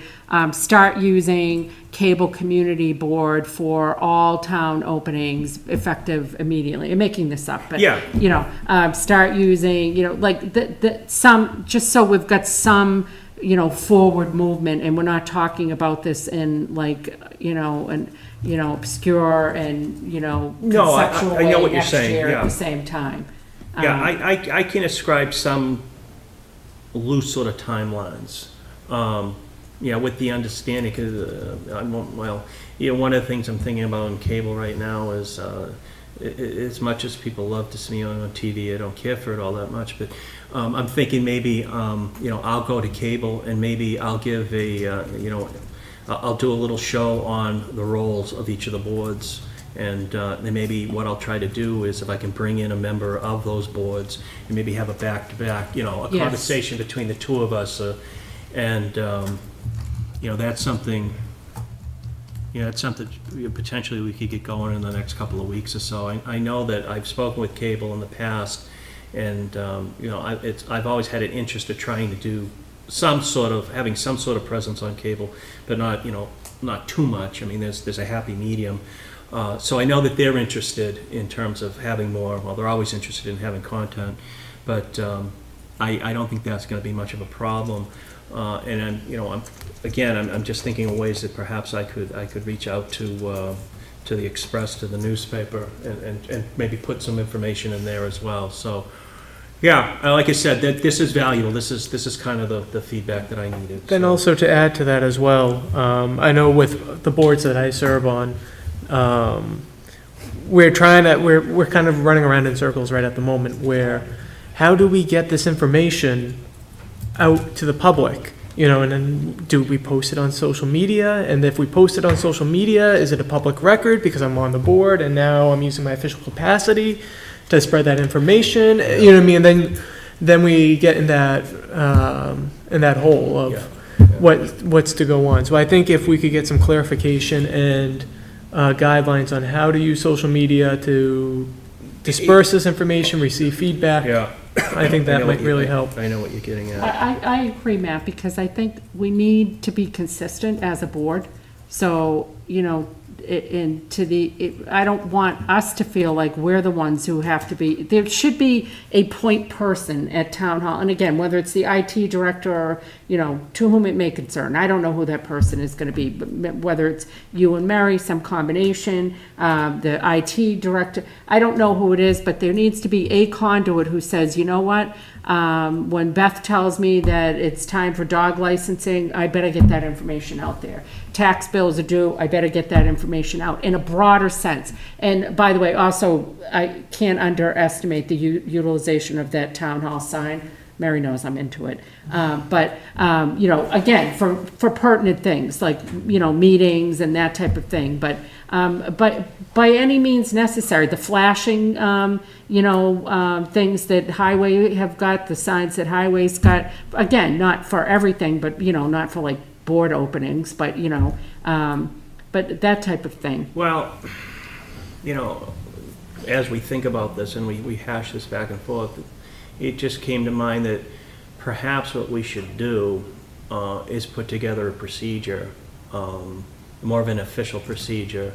start using cable community board for all town openings effective immediately. I'm making this up, but, Yeah. start using, like, some, just so we've got some, forward movement, and we're not talking about this in like, obscure and, No, conceptual I know way what you're next saying, year at yeah. the same time. Yeah, I can ascribe some loose sort of timelines. With the understanding, because one of the things I'm thinking about on cable right now is, as much as people love to see me on TV, I don't care for it all that much, but I'm thinking maybe, I'll go to cable and maybe I'll give I'll do a little show on the roles of each of the boards. And then maybe what I'll try to do is if I can bring in a member of those boards and maybe have a back-to-back, a Yes. conversation between the two of us. And that's something, that's something potentially we could get going in the next couple of weeks or so. I know that I've spoken with cable in the past, and, I've always had an interest of trying to do having some sort of presence on cable, but not too much. I mean, there's a happy medium. So I know that they're interested in terms of having more, well, they're always interested in having content, but I don't think that's going to be much of a problem. And I'm just thinking of ways that perhaps I could reach out to the Express, to the newspaper, and maybe put some information in there as well. So, yeah, like I said, this is valuable. This is kind of the feedback that I needed. Then So- also to add to that as well, I know with the boards that I serve on, we're kind of running around in circles right at the moment where how do we get this information out to the public? And then do we post it on social media? And if we post it on social media, is it a public record because I'm on the board and now I'm using my official capacity to spread that information? You know what I mean? And then we get in that hole of what's to go on. So I think if we could get some clarification and guidelines on how to use social media to disperse this information, receive feedback, Yeah. I think I that know might what you- really help. I know what you're getting at. I agree, Matt, because I think we need to be consistent as a board. So, I don't want us to feel like we're the ones who have to be, there should be a point person at town hall. And again, whether it's the IT director or, to whom it may concern. I don't know who that person is going to be, but whether it's you and Mary, some combination, the IT director. I don't know who it is, but there needs to be a conduit who says, you know what? When Beth tells me that it's time for dog licensing, I better get that information out there. Tax bills are due, I better get that information out in a broader sense. And by the way, also, I can't underestimate the utilization of that town hall sign. Mary knows I'm into it. Again, for pertinent things like, meetings and that type of thing. But by any means necessary, the flashing, things that highway have got, the signs that highways got, again, not for everything, but, not for like board openings, but, but that type of thing. Well, as we think about this and we hash this back and forth, it just came to mind that perhaps what we should do is put together a procedure, more of an official procedure,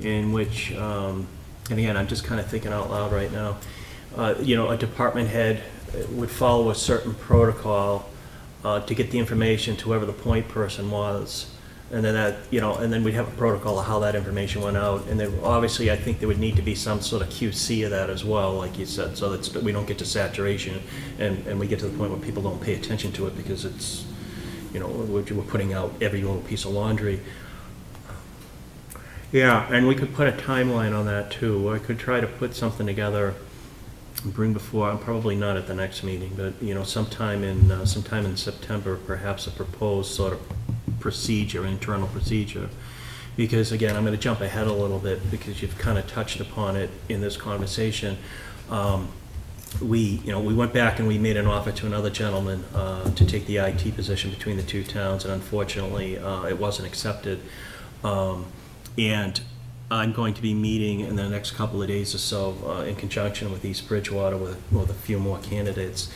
in which, and again, I'm just kind of thinking out loud right now, a department head would follow a certain protocol to get the information to whoever the point person was. And then and then we'd have a protocol of how that information went out. And then obviously I think there would need to be some sort of QC of that as well, like you said, so that we don't get to saturation and we get to the point where people don't pay attention to it because it's, we're putting out every little piece of laundry. Yeah, and we could put a timeline on that too. I could try to put something together bring before, probably not at the next meeting, but, sometime in September, perhaps a proposed sort of procedure, internal procedure. Because again, I'm going to jump ahead a little bit because you've kind of touched upon it in this conversation. We went back and we made an offer to another gentleman to take the IT position between the two towns, and unfortunately, it wasn't accepted. And I'm going to be meeting in the next couple of days or so in conjunction with East Bridgewater with a few more candidates.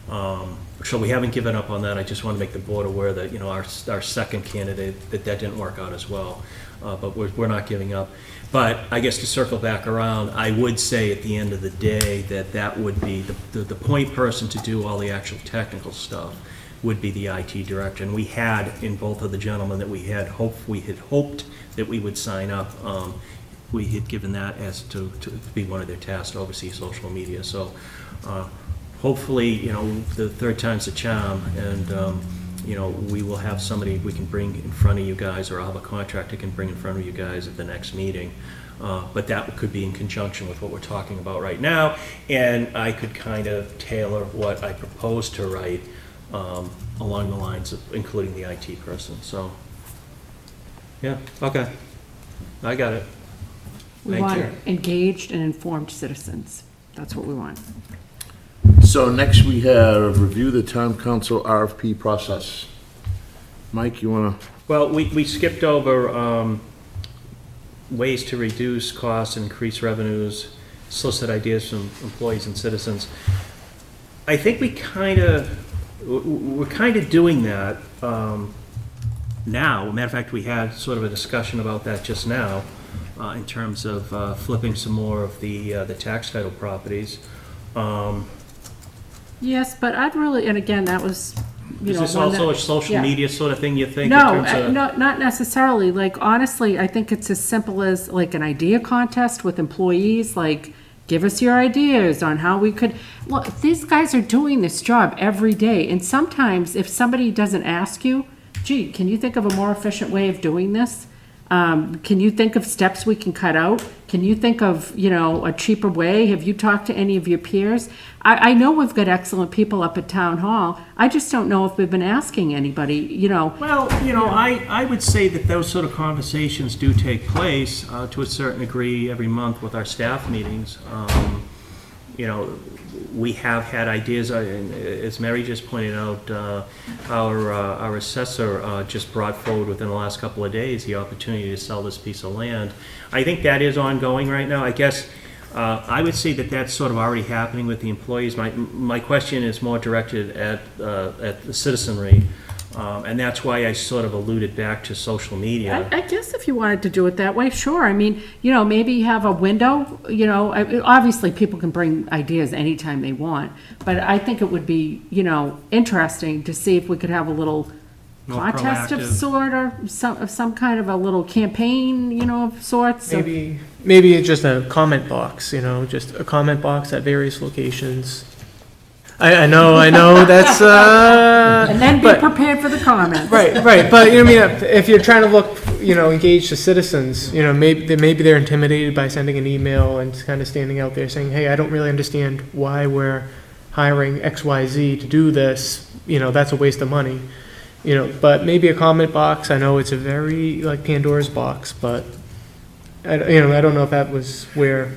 So we haven't given up on that. I just want to make the board aware that, our second candidate, that didn't work out as well. But we're not giving up. But I guess to circle back around, I would say at the end of the day that would be the point person to do all the actual technical stuff would be the IT director. And we had, in both of the gentlemen that we had hoped that we would sign up, we had given that as to be one of their tasks, to oversee social media. So hopefully, the third time's the charm, and we will have somebody we can bring in front of you guys, or I'll have a contractor can bring in front of you guys at the next meeting. But that could be in conjunction with what we're talking about right now, and I could kind of tailor what I propose to write along the lines of including the IT person. So, yeah, okay, I got it. We Thank want you. engaged and informed citizens. That's what we want. So next we have review the town council RFP process. Mike, you wanna? Well, we skipped over ways to reduce costs and increase revenues, solicit ideas from employees and citizens. I think we're kind of doing that now. Matter of fact, we had sort of a discussion about that just now in terms of flipping some more of the tax title properties. Yes, but I'd really, and again, that was, Is this one also that- a social yeah. media sort of thing, you think? in No, terms of- not necessarily. Like, honestly, I think it's as simple as like an idea contest with employees, like, give us your ideas on how we could, look, these guys are doing this job every day. And sometimes if somebody doesn't ask you, gee, can you think of a more efficient way of doing this? Can you think of steps we can cut out? Can you think of, a cheaper way? Have you talked to any of your peers? I know we've got excellent people up at Town Hall. I just don't know if we've been asking anybody, Well, I would say that those sort of conversations do take place to a certain degree every month with our staff meetings. We have had ideas, as Mary just pointed out, our assessor just brought forward within the last couple of days the opportunity to sell this piece of land. I think that is ongoing right now. I guess I would say that that's sort of already happening with the employees. My question is more directed at the citizenry, and that's why I sort of alluded back to social media. I guess if you wanted to do it that way, sure. I mean, maybe have a window, obviously people can bring ideas anytime they want, but I think it would be, interesting to see if we could have a little More contest of proactive. sort, or some kind of a little campaign, of sorts. of- Maybe it's just a comment box, just a comment box at various locations. I know, that's, And then be but- prepared for the comments. right, but, if you're trying to look, engage the citizens, maybe they're intimidated by sending an email and kind of standing out there saying, hey, I don't really understand why we're hiring XYZ to do this, that's a waste of money. But maybe a comment box, I know it's a very, like Pandora's box, but, I don't know if that was where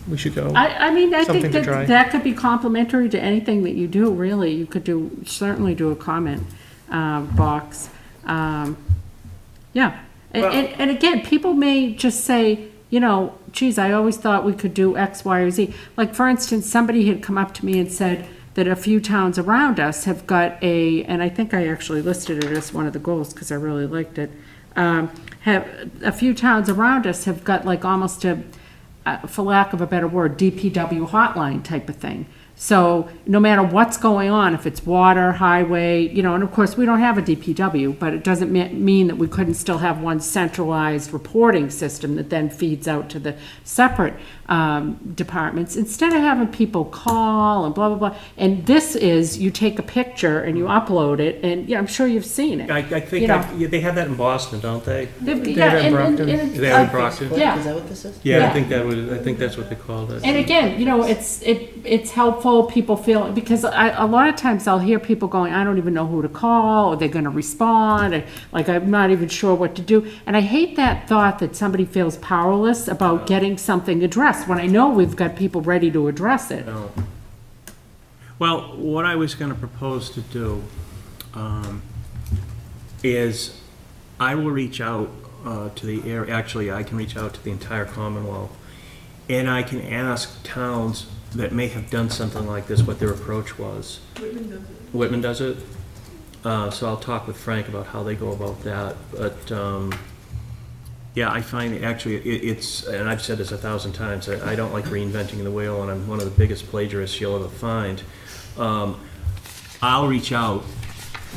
we should go. I mean, I think Something to try. that could be complimentary to anything that you do, really. You could certainly do a comment box. Yeah. And again, people may just say, geez, I always thought we could do X, Y, or Z. Like, for instance, somebody had come up to me and said that a few towns around us have got and I think I actually listed it as one of the goals because I really liked it. A few towns around us have got like almost for lack of a better word, DPW hotline type of thing. So no matter what's going on, if it's water, highway, and of course we don't have a DPW, but it doesn't mean that we couldn't still have one centralized reporting system that then feeds out to the separate. departments, instead of having people call and blah, blah, blah. And this is, you take a picture and you upload it, and, yeah, I'm sure you've seen it. I think You know. they have that in Boston, don't they? Yeah, have it in and- Brockton. They have it in Brockton? Yeah. Is that what this is? Yeah, Yeah. I think that's what they call it. And again, you know, it's helpful, people feel, because a lot of times I'll hear people going, I don't even know who to call, or they're gonna respond, or like, I'm not even sure what to do. And I hate that thought that somebody feels powerless about getting something addressed, when I know we've got people ready to address it. No. Well, what I was going to propose to do is I will reach out to the area, actually, I can reach out to the entire Commonwealth, and I can ask towns that may have done something like this, what their approach was. Whitman does it? So I'll talk with Frank about how they go about that, but yeah, I find actually it's, and I've said this 1,000 times, I don't like reinventing the wheel, and I'm one of the biggest plagiarists you'll ever find. I'll reach out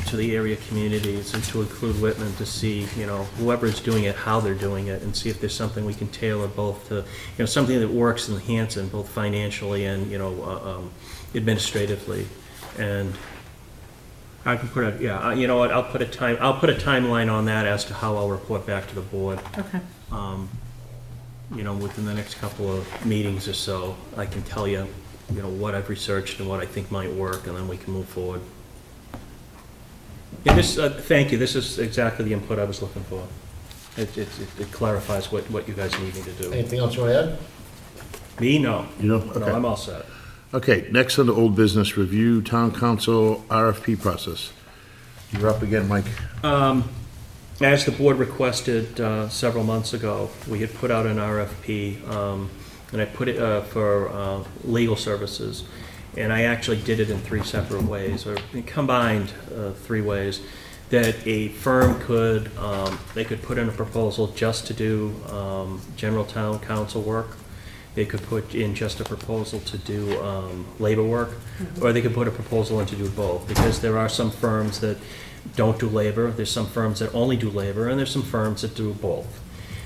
to the area communities and to include Whitman to see, you know, whoever's doing it, how they're doing it, and see if there's something we can tailor both to, you know, something that works in Hanson, both financially and, you know, administratively. And I can put a, yeah, you know what, I'll put a timeline on that as to how I'll report back to the board. Okay. You know, within the next couple of meetings or so, I can tell you, you know, what I've researched and what I think might work, and then we can move forward. And this, thank you, this is exactly the input I was looking for. It clarifies what you guys need me to do. Anything else you want to add? Me, no. You know? No, Okay. I'm all set. Okay, next on the old business, review town council RFP process. You're up again, Mike. As the board requested several months ago, we had put out an RFP, and I put it for legal services. And I actually did it in 3 separate ways, or combined 3 ways, that a firm could, they could put in a proposal just to do general town council work. They could put in just a proposal to do labor work, or they could put a proposal in to do both, because there are some firms that don't do labor, there's some firms that only do labor, and there's some firms that do both.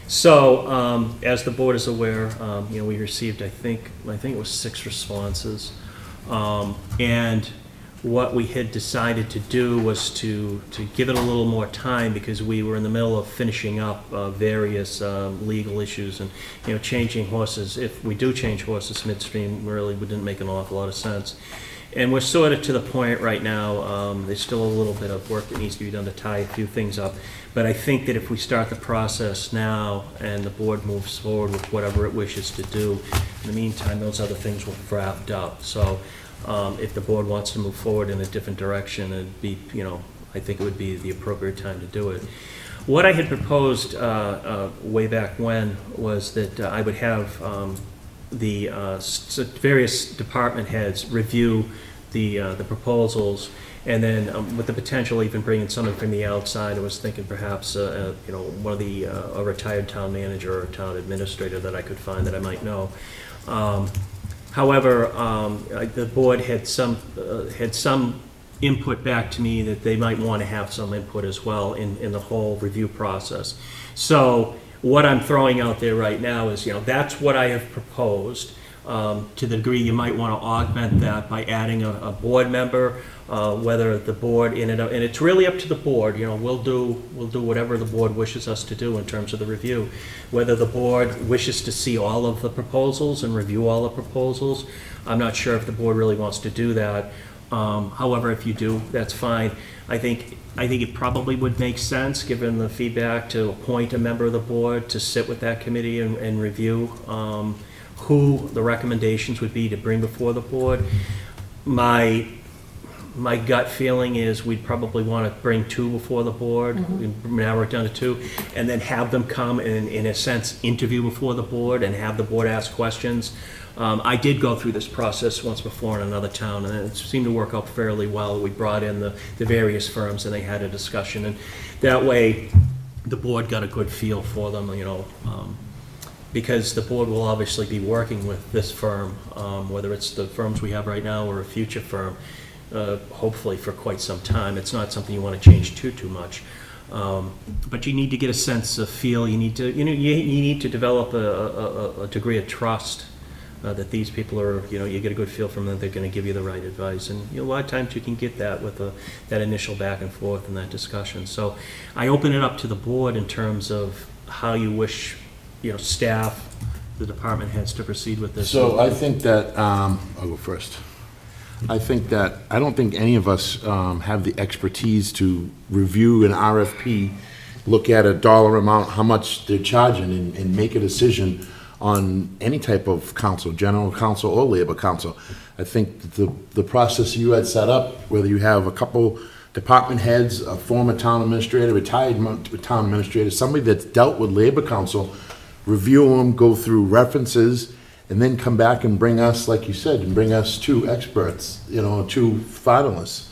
So, as the board is aware, you know, we received, I think it was 6 responses. And what we had decided to do was to give it a little more time, because we were in the middle of finishing up various legal issues, and, you know, changing horses. If we do change horses midstream, really wouldn't make an awful lot of sense. And we're sort of to the point right now, there's still a little bit of work that needs to be done to tie a few things up. But I think that if we start the process now and the board moves forward with whatever it wishes to do, in the meantime, those other things will wrapped up. So if the board wants to move forward in a different direction, it'd be, you know, I think it would be the appropriate time to do it. What I had proposed way back when was that I would have the various department heads review the proposals, and then with the potential even bringing someone from the outside. I was thinking perhaps you know, one of the a retired town manager or town administrator that I could find that I might know. However, the board had some input back to me that they might want to have some input as well in the whole review process. So what I'm throwing out there right now is, you know, that's what I have proposed. To the degree you might want to augment that by adding a board member, whether the board and it's really up to the board. You know, we'll do whatever the board wishes us to do in terms of the review. Whether the board wishes to see all of the proposals and review all the proposals, I'm not sure if the board really wants to do that. However, if you do, that's fine. I think it probably would make sense, given the feedback, to appoint a member of the board to sit with that committee and review who the recommendations would be to bring before the board. My gut feeling is we'd probably want to bring 2 before the board, narrow it down to 2, and then have them come and, in a sense, interview before the board and have the board ask questions. I did go through this process once before in another town, and it seemed to work out fairly well. We brought in the various firms, and they had a discussion, and that way the board got a good feel for them, you know, because the board will obviously be working with this firm, whether it's the firms we have right now or a future firm, hopefully for quite some time. It's not something you want to change too much. But you need to get a sense of feel. You need to develop a degree of trust that these people are, you get a good feel from them, they're going to give you the right advice. And a lot of times you can get that with that initial back and forth and that discussion. So I open it up to the board in terms of how you wish, staff, the department heads to proceed with this. So I think that, I'll go first. I don't think any of us have the expertise to review an RFP, look at a dollar amount, how much they're charging, and make a decision on any type of council, general council or labor council. I think the process you had set up, whether you have a couple department heads, a former town administrator, retired town administrator, somebody that's dealt with labor council, review them, go through references, and then come back and bring us, like you said, and bring us two experts, two finalists.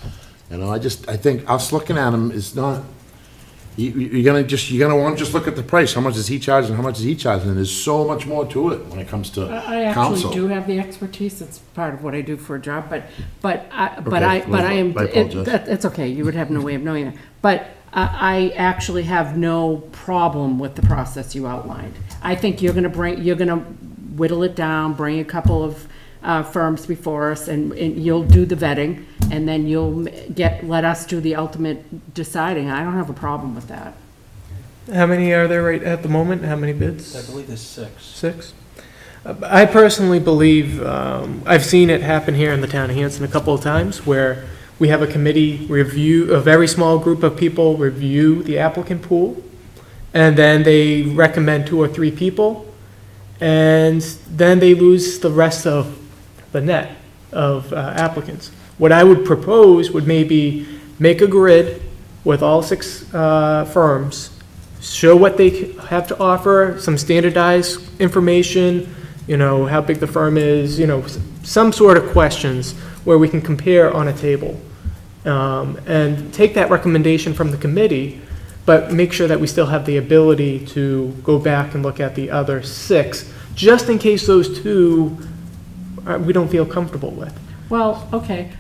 I think us looking at them is not, you're gonna want to just look at the price. How much is he charging? How much is he charging? And there's so much more to it when it comes to I council. actually do have the expertise. It's part of what I do for a job, but I am. I apologize. It's okay. You would have no way of knowing that. But I actually have no problem with the process you outlined. I think you're gonna whittle it down, bring a couple of firms before us, and you'll do the vetting, and then you'll let us do the ultimate deciding. I don't have a problem with that. How many are there right at the moment? How many bids? I believe there's 6. 6? I personally believe, I've seen it happen here in the town of Hanson a couple of times, where we have a committee review, a very small group of people review the applicant pool, and then they recommend 2 or 3 people, and then they lose the rest of the net of applicants. What I would propose would maybe make a grid with all 6 firms, show what they have to offer, some standardized information, how big the firm is, some sort of questions where we can compare on a table. And take that recommendation from the committee, but make sure that we still have the ability to go back and look at the other 6, just in case those 2 we don't feel comfortable with. Well, okay,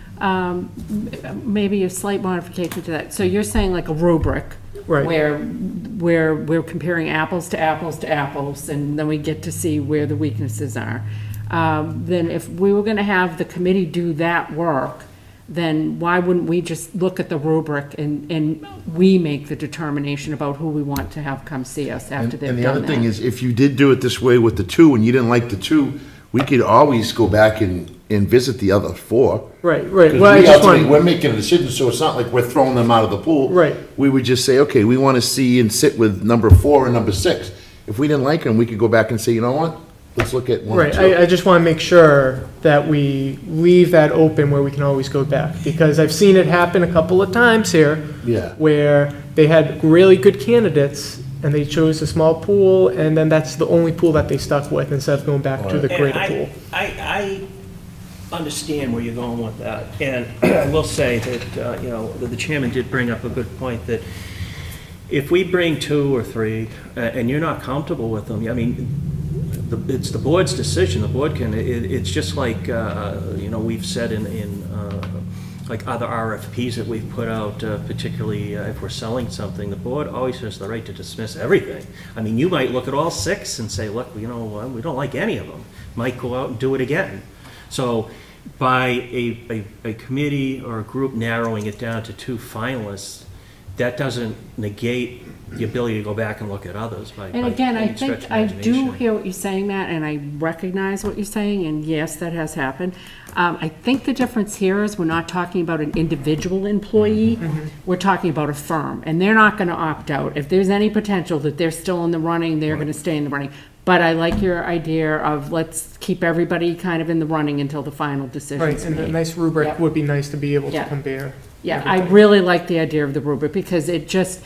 maybe a slight modification to that. So you're saying like a rubric, Right. where we're comparing apples to apples to apples, and then we get to see where the weaknesses are. Then if we were gonna have the committee do that work, then why wouldn't we just look at the rubric and we make the determination about who we want to have come see us after they've done that? And the other thing is, if you did do it this way with the 2 and you didn't like the 2, we could always go back and visit the other 4. Right. 'Cause Well, I just want, we're making a decision, so it's not like we're throwing them out of the pool. Right. We would just say, okay, we want to see and sit with number 4 and number 6. If we didn't like them, we could go back and say, you know what? Let's look at 1 right, and 2. I just want to make sure that we leave that open where we can always go back, because I've seen it happen a couple of times here, Yeah. where they had really good candidates, and they chose a small pool, and then that's the only pool that they stuck with, instead of going back to the greater pool. I understand where you're going with that, and I will say that, the chairman did bring up a good point, that if we bring 2 or 3, and you're not comfortable with them, it's the board's decision. The board can, it's just like, we've said in like other RFPs that we've put out, particularly if we're selling something, the board always has the right to dismiss everything. You might look at all 6 and say, look, we don't like any of them. Might go out and do it again. So by a committee or a group narrowing it down to 2 finalists, that doesn't negate the ability to go back and look at others by And again, I any stretch think of I do imagination. hear what you're saying, Matt, and I recognize what you're saying, and yes, that has happened. I think the difference here is we're not talking about an individual employee, we're talking about a firm, and they're not gonna opt out. If there's any potential that they're still in the running, they're gonna stay in the running. But I like your idea of let's keep everybody kind of in the running until the final Right, decision's and a made. nice rubric Yep. would be nice to be able to Yeah. compare. Yeah, I really like the idea of the rubric, because it just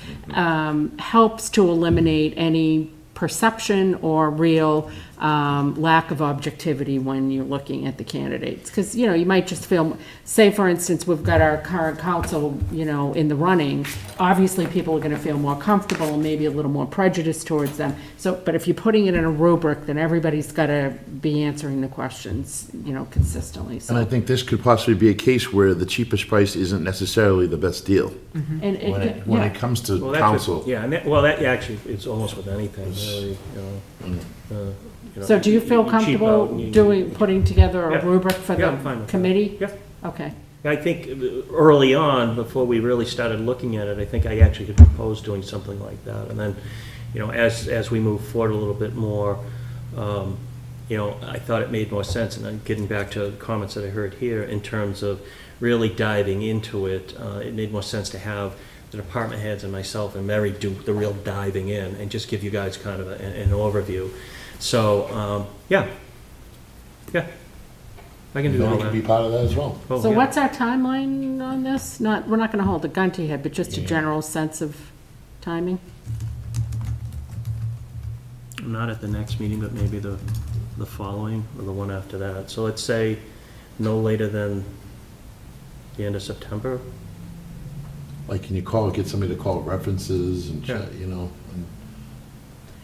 helps to eliminate any perception or real lack of objectivity when you're looking at the candidates. Because, you might just feel, say, for instance, we've got our current council, in the running. Obviously, people are going to feel more comfortable and maybe a little more prejudiced towards them. So, but if you're putting it in a rubric, then everybody's got to be answering the questions, consistently. And I So, think this could possibly be a case where the cheapest price isn't necessarily the best deal and when it comes to Well, council. Yeah, that actually, it's almost with anything, really, So do you feel cheap out comfortable and you- putting together Yeah. a rubric for Yeah, I'm fine the with that. committee? Yeah. Okay. I think early on, before we really started looking at it, I think I actually had proposed doing something like that. And then, as we move forward a little bit more, I thought it made more sense, and I'm getting back to the comments that I heard here, in terms of really diving into it, it made more sense to have the department heads and myself and Mary do the real diving in and just give you guys kind of an overview. So, yeah, I can do all Mary can be that. part of that as well. Oh, So yeah. what's our timeline on this? We're not gonna hold a gun to your head, but just a general sense of timing? Not at the next meeting, but maybe the following, or the one after that. So let's say no later than the end of September. Like, can you get somebody to call references and Yeah. chat, and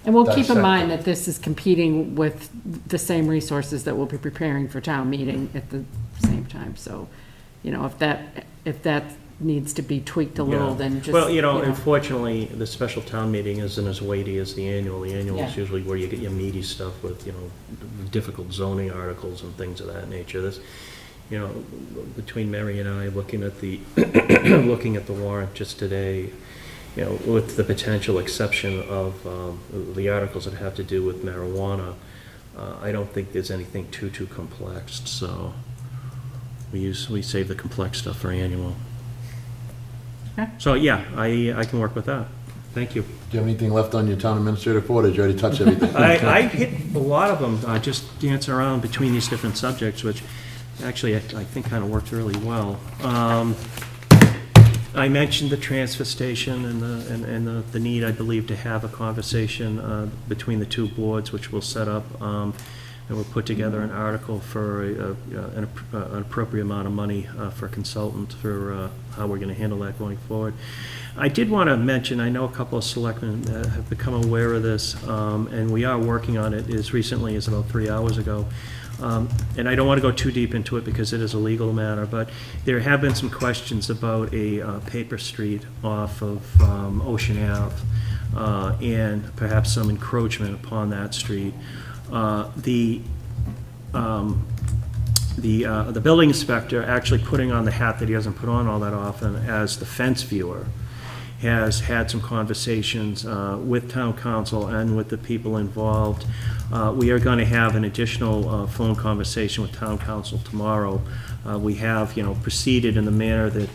And we'll keep Dissect in mind it. that this is competing with the same resources that we'll be preparing for town meeting at the same time. So, if that needs to be tweaked a little, Yeah. then just. Well, unfortunately, the special town meeting isn't as weighty as the annual. The annual is Yeah. usually where you get your meaty stuff with, difficult zoning articles and things of that nature. This, between Mary and I, looking at the, looking at the warrant just today, with the potential exception of the articles that have to do with marijuana, I don't think there's anything too complex, so we save the complex stuff for annual. Okay. So, yeah, I can work with that. Thank you. do you have anything left on your town administrator report, or did you already touch everything? I hit a lot of them, just dancing around between these different subjects, which actually I think kind of worked really well. I mentioned the transfer station and the need, I believe, to have a conversation between the two boards, which we'll set up, and we'll put together an article for an appropriate amount of money for a consultant for how we're going to handle that going forward. I did want to mention, I know a couple of selectmen have become aware of this, and we are working on it as recently as about 3 hours ago. And I don't want to go too deep into it because it is a legal matter, but there have been some questions about a paper street off of Ocean Ave, and perhaps some encroachment upon that street. The building inspector, actually putting on the hat that he doesn't put on all that often as the fence viewer, has had some conversations with town council and with the people involved. We are going to have an additional phone conversation with town council tomorrow. We have, proceeded in the manner that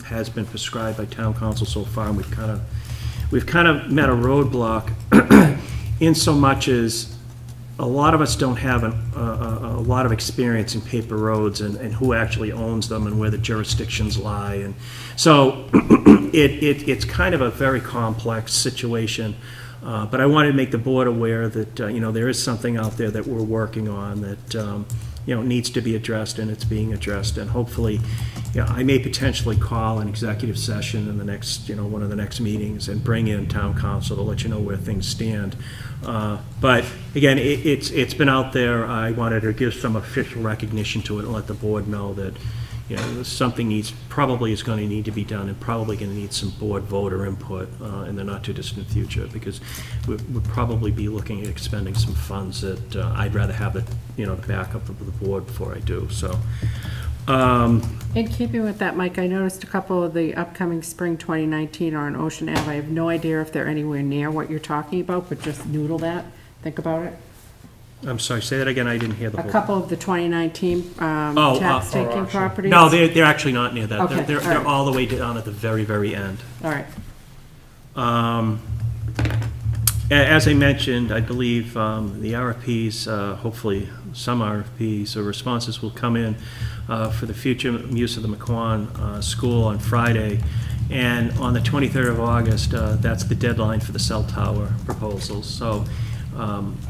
has been prescribed by town council so far, and we've kind of met a roadblock in so much as a lot of us don't have a lot of experience in paper roads and who actually owns them and where the jurisdictions lie. And so it's kind of a very complex situation. But I wanted to make the board aware that, there is something out there that we're working on that, needs to be addressed, and it's being addressed. And hopefully, I may potentially call an executive session in the next, one of the next meetings and bring in town council to let you know where things stand. But again, it's been out there. I wanted to give some official recognition to it and let the board know that, something probably is going to need to be done, and probably going to need some board voter input in the not-too-distant future, because we'll probably be looking at expending some funds that I'd rather have the backup of the board before I do, so. In keeping with that, Mike, I noticed a couple of the upcoming spring 2019 are on Ocean Ave. I have no idea if they're anywhere near what you're talking about, but just noodle that, think about it. I'm sorry, say that again, I didn't hear the A whole. couple of the 2019 tax taking properties. No, they're actually not near that. Okay, They're all right. all the way down at the very, very end. All right. As I mentioned, I believe the RFPs, hopefully some RFPs or responses will come in for the future use of the McQuon School on Friday. And on the 23rd of August, that's the deadline for the cell tower proposals. So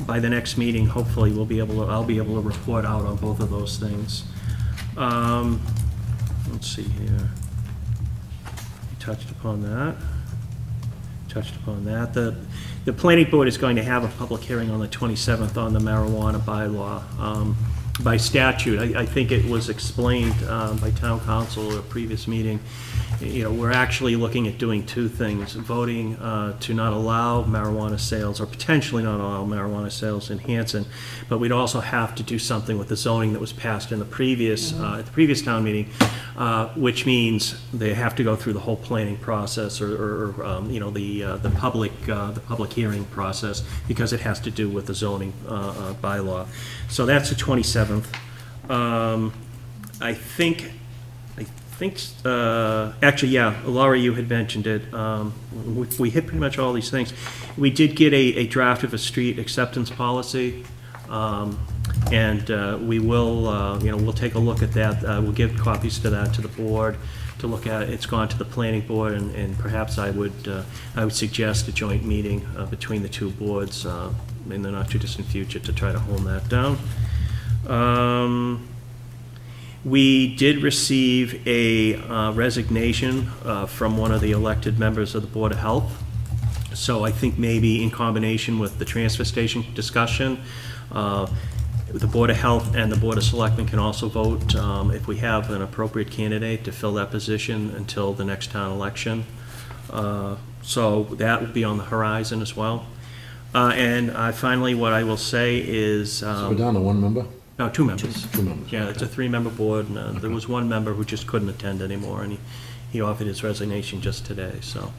by the next meeting, hopefully I'll be able to report out on both of those things. Let's see here. We touched upon that. The planning board is going to have a public hearing on the 27th on the marijuana bylaw. by statute, I think it was explained by town council at a previous meeting, we're actually looking at doing two things: voting to not allow marijuana sales, or potentially not allow marijuana sales in Hanson, but we'd also have to do something with the zoning that was passed in the previous, at the previous town meeting, which means they have to go through the whole planning process, or the public hearing process, because it has to do with the zoning bylaw. So that's the 27th. I think, actually, yeah, Laura, you had mentioned it. We hit pretty much all these things. We did get a draft of a street acceptance policy, and we will, we'll take a look at that. We'll give copies to that to the board to look at. It's gone to the planning board, and perhaps I would suggest a joint meeting between the two boards in the not-too-distant future to try to hone that down. We did receive a resignation from one of the elected members of the Board of Health. So I think maybe in combination with the transfer station discussion, the Board of Health and the Board of Selectmen can also vote if we have an appropriate candidate to fill that position until the next town election. So that will be on the horizon as well. And finally, what I will say is... So we're down to one member? No, two members. Two members. Yeah, it's a three-member board, and there was one member who just couldn't attend anymore, and he offered his resignation just today, so.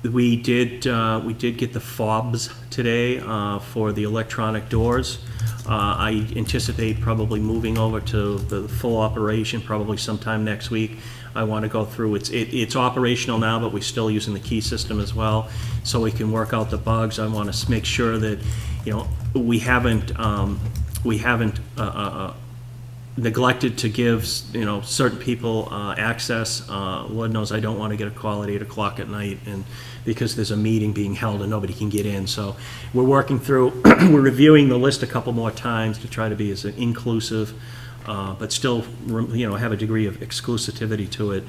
We did get the fobs today for the electronic doors. I anticipate probably moving over to the full operation probably sometime next week. I want to go through, it's operational now, but we're still using the key system as well, so we can work out the bugs. I want to make sure that, we haven't neglected to give, certain people access. Lord knows I don't want to get a call at 8 o'clock at night, and because there's a meeting being held and nobody can get in. So we're working through, we're reviewing the list a couple more times to try to be as inclusive, but still, have a degree of exclusivity to it.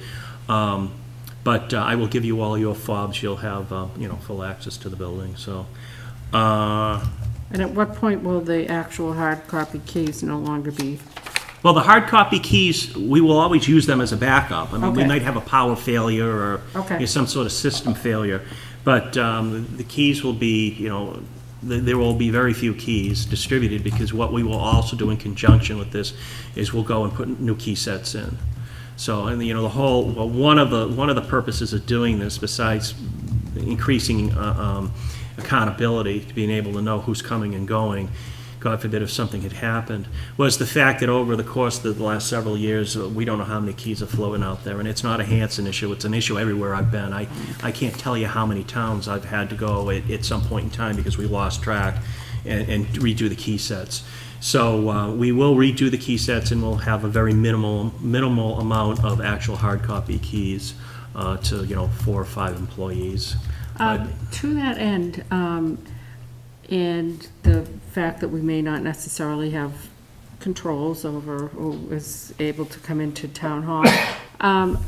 But I will give you all your fobs. You'll have, full access to the building, so. And at what point will the actual hard copy keys no longer be? Well, the hard copy keys, we will always use them as a backup. I mean, we Okay. might have a power failure or Okay. some sort of system failure, but the keys will be, there will be very few keys distributed, because what we will also do in conjunction with this is we'll go and put new key sets in. So, and the whole, one of the purposes of doing this, besides increasing accountability, to being able to know who's coming and going, God forbid if something had happened, was the fact that over the course of the last several years, we don't know how many keys are floating out there. And it's not a Hanson issue, it's an issue everywhere I've been. I can't tell you how many towns I've had to go at some point in time because we lost track and redo the key sets. So we will redo the key sets, and we'll have a very minimal amount of actual hard copy keys to 4 or 5 employees. To that end, and the fact that we may not necessarily have controls over who is able to come into town hall, and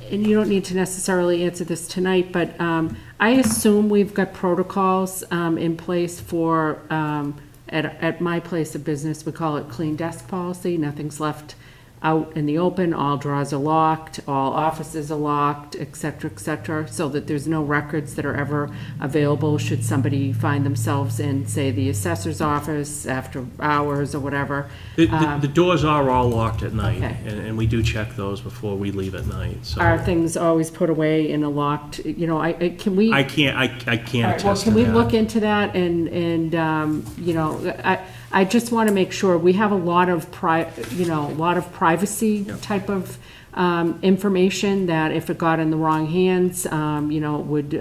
you don't need to necessarily answer this tonight, but I assume we've got protocols in place for, at my place of business, we call it clean desk policy. Nothing's left out in the open, all drawers are locked, all offices are locked, et cetera, so that there's no records that are ever available should somebody find themselves in, say, the assessor's office after hours or whatever. The doors are all locked at night, Okay. and we do check those before we leave at night, so. Are things always put away in a locked, can we? I can't All right, attest well, to can we that. look into that and I just want to make sure, we have a lot of privacy type of information that if it got in the wrong hands, would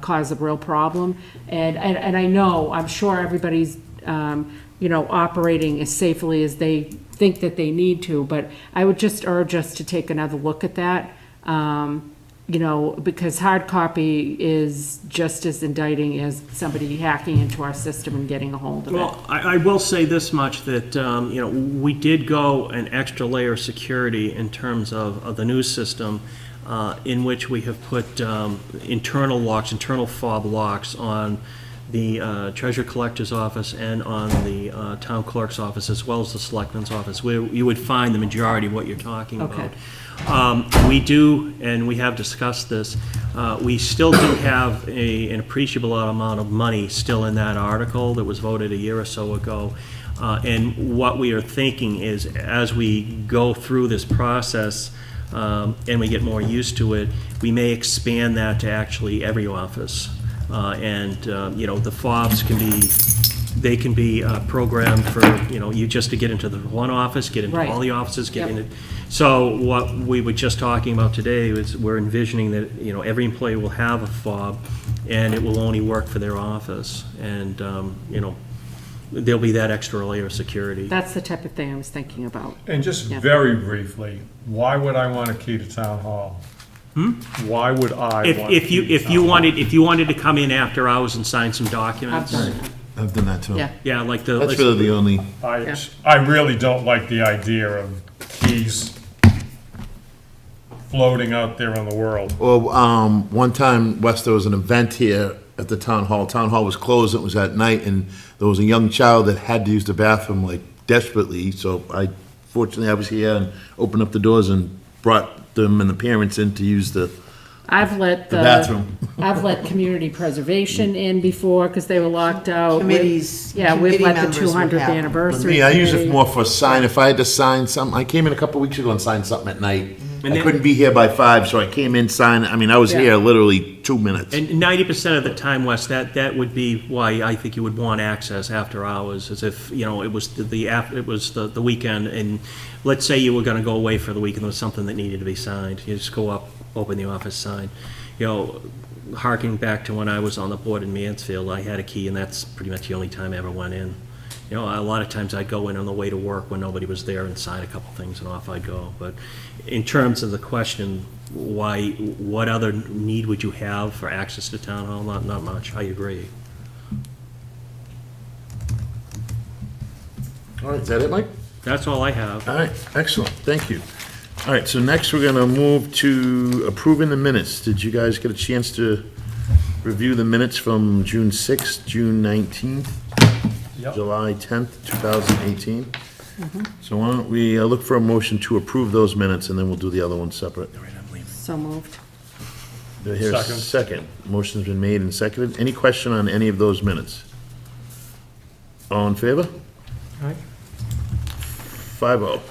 cause a real problem. And I know, I'm sure everybody's, operating as safely as they think that they need to, but I would just urge us to take another look at that. Because hard copy is just as indicting as somebody hacking into our system and getting a hold of it. Well, I will say this much, that, we did go an extra layer of security in terms of the news system, in which we have put internal locks, internal fob locks on the treasurer collector's office and on the town clerk's office, as well as the selectman's office, where you would find the majority of what you're talking Okay. about. We do, and we have discussed this, we still do have an appreciable amount of money still in that article that was voted a year or so ago. And what we are thinking is, as we go through this process, and we get more used to it, we may expand that to actually every office. The fobs they can be programmed for, you just to get into the one office, get into Right. all the offices, get Yep. into. So what we were just talking about today is we're envisioning that, every employee will have a fob, and it will only work for their office. And, there'll be that extra layer of security. That's the type of thing I was thinking about. And just Yeah. very briefly, why would I want a key to town hall? Why would I want a If key to if town you hall? wanted to come in after hours and sign some I've documents, done that. I've done that too. Yeah. yeah, like That's really the only, Yeah. I really don't like the idea of keys floating out there in the world. Well, one time, Wes, there was an event here at the town hall. Town hall was closed, it was at night, and there was a young child that had to use the bathroom like desperately, so fortunately, I was here and opened up the doors and brought them and the parents in to use the I've let the bathroom. I've let community preservation in before, because they were locked out. Committees, Yeah, we've committee let the members would 200th have them. For anniversary. me, I use it committee. more for sign, if I had to sign something, I came in a couple weeks ago and signed something at night. And I then- couldn't be here by 5, so I came in, signed, I was Yeah. here literally 2 minutes. And 90% of the time, Wes, that would be why I think you would want access after hours, as if, it was the weekend, and let's say you were gonna go away for the weekend, there was something that needed to be signed, you just go up, open the office, sign. Harking back to when I was on the board in Mansfield, I had a key, and that's pretty much the only time I ever went in. A lot of times I'd go in on the way to work when nobody was there and sign a couple things, and off I'd go. But in terms of the question, what other need would you have for access to town hall? Not much, I agree. All right, is that it, Mike? That's all I have. All right, excellent, thank you. All right, so next we're gonna move to approving the minutes. Did you guys get a chance to review the minutes from June 6th, June 19th, Yep. July 10th, 2018? So why don't we look for a motion to approve those minutes, and then we'll do the other ones separate. So moved. Do I hear a Second. second? Motion's been made and seconded. Any question on any of those minutes? All in favor? Aye. 5-0.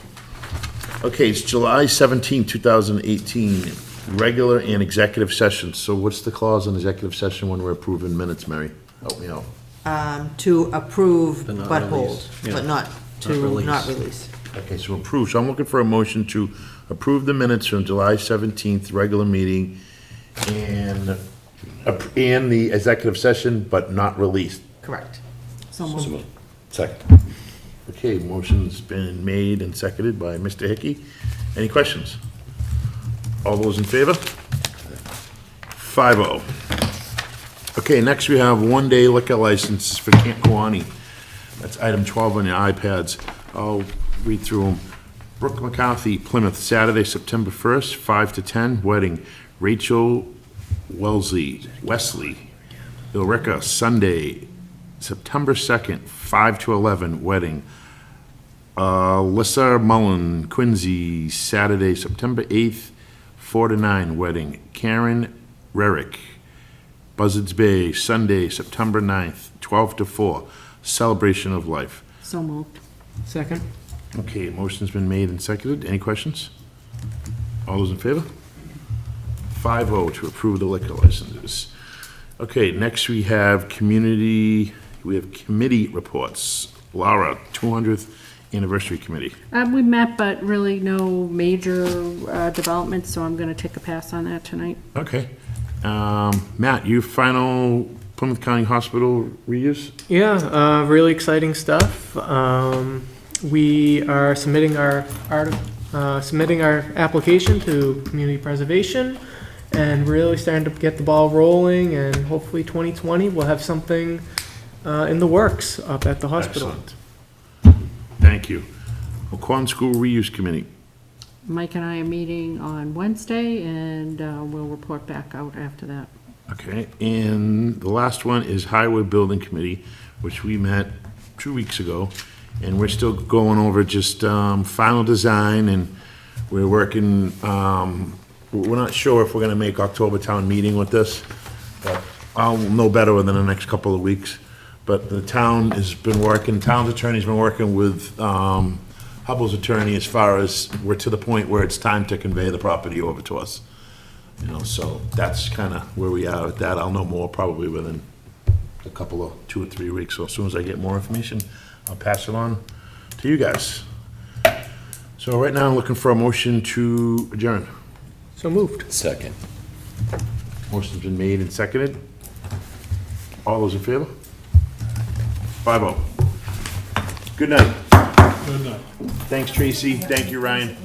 Okay, it's July 17, 2018, regular and executive sessions. So what's the clause in executive session when we're approving minutes, Mary? Help me out. To approve But not but release. hold, Yeah. but not to release. not release. Okay, so approve. So I'm looking for a motion to approve the minutes from July 17th, regular meeting, and the executive session, but not released. Correct. So moved. Second. Okay, motion's been made and seconded by Mr. Hickey. Any questions? All those in favor? 5-0. Okay, next we have one-day liquor license for Camp Kawani. That's item 12 on your iPads. I'll read through them. Brooke McCarthy, Plymouth, Saturday, September 1st, 5 to 10, wedding. Rachel Wesley, Ilrica, Sunday, September 2nd, 5 to 11, wedding. Alyssa Mullen, Quincy, Saturday, September 8th, 4 to 9, wedding. Karen Rerick, Buzzards Bay, Sunday, September 9th, 12 to 4, celebration of life. So moved. Second? Okay, motion's been made and seconded. Any questions? All those in favor? 5-0 to approve the liquor licenses. Okay, next we have committee reports. Laura, 200th Anniversary Committee. We met, but really no major developments, so I'm gonna take a pass on that tonight. Okay. Matt, you final Plymouth County Hospital reuse? Yeah, really exciting stuff. We are submitting our application to community preservation and really starting to get the ball rolling, and hopefully 2020 we'll have something in the works up at the hospital. Excellent. Thank you. Waquan School Reuse Committee. Mike and I are meeting on Wednesday, and we'll report back out after that. Okay, and the last one is Highway Building Committee, which we met 2 weeks ago, and we're still going over just final design, and we're working, we're not sure if we're gonna make October town meeting with this, but I'll know better within the next couple of weeks. But the town has been working, town's attorney's been working with Hubbell's attorney as far as we're to the point where it's time to convey the property over to us. You know, so that's kind of where we are with that. I'll know more probably within a couple of 2 or 3 weeks. So as soon as I get more information, I'll pass it on to you guys. So right now, I'm looking for a motion to adjourn. So moved. Second. Motion's been made and seconded. All those in favor? 5-0. Good night. Good night. Thanks, Tracy. Thank you, Ryan.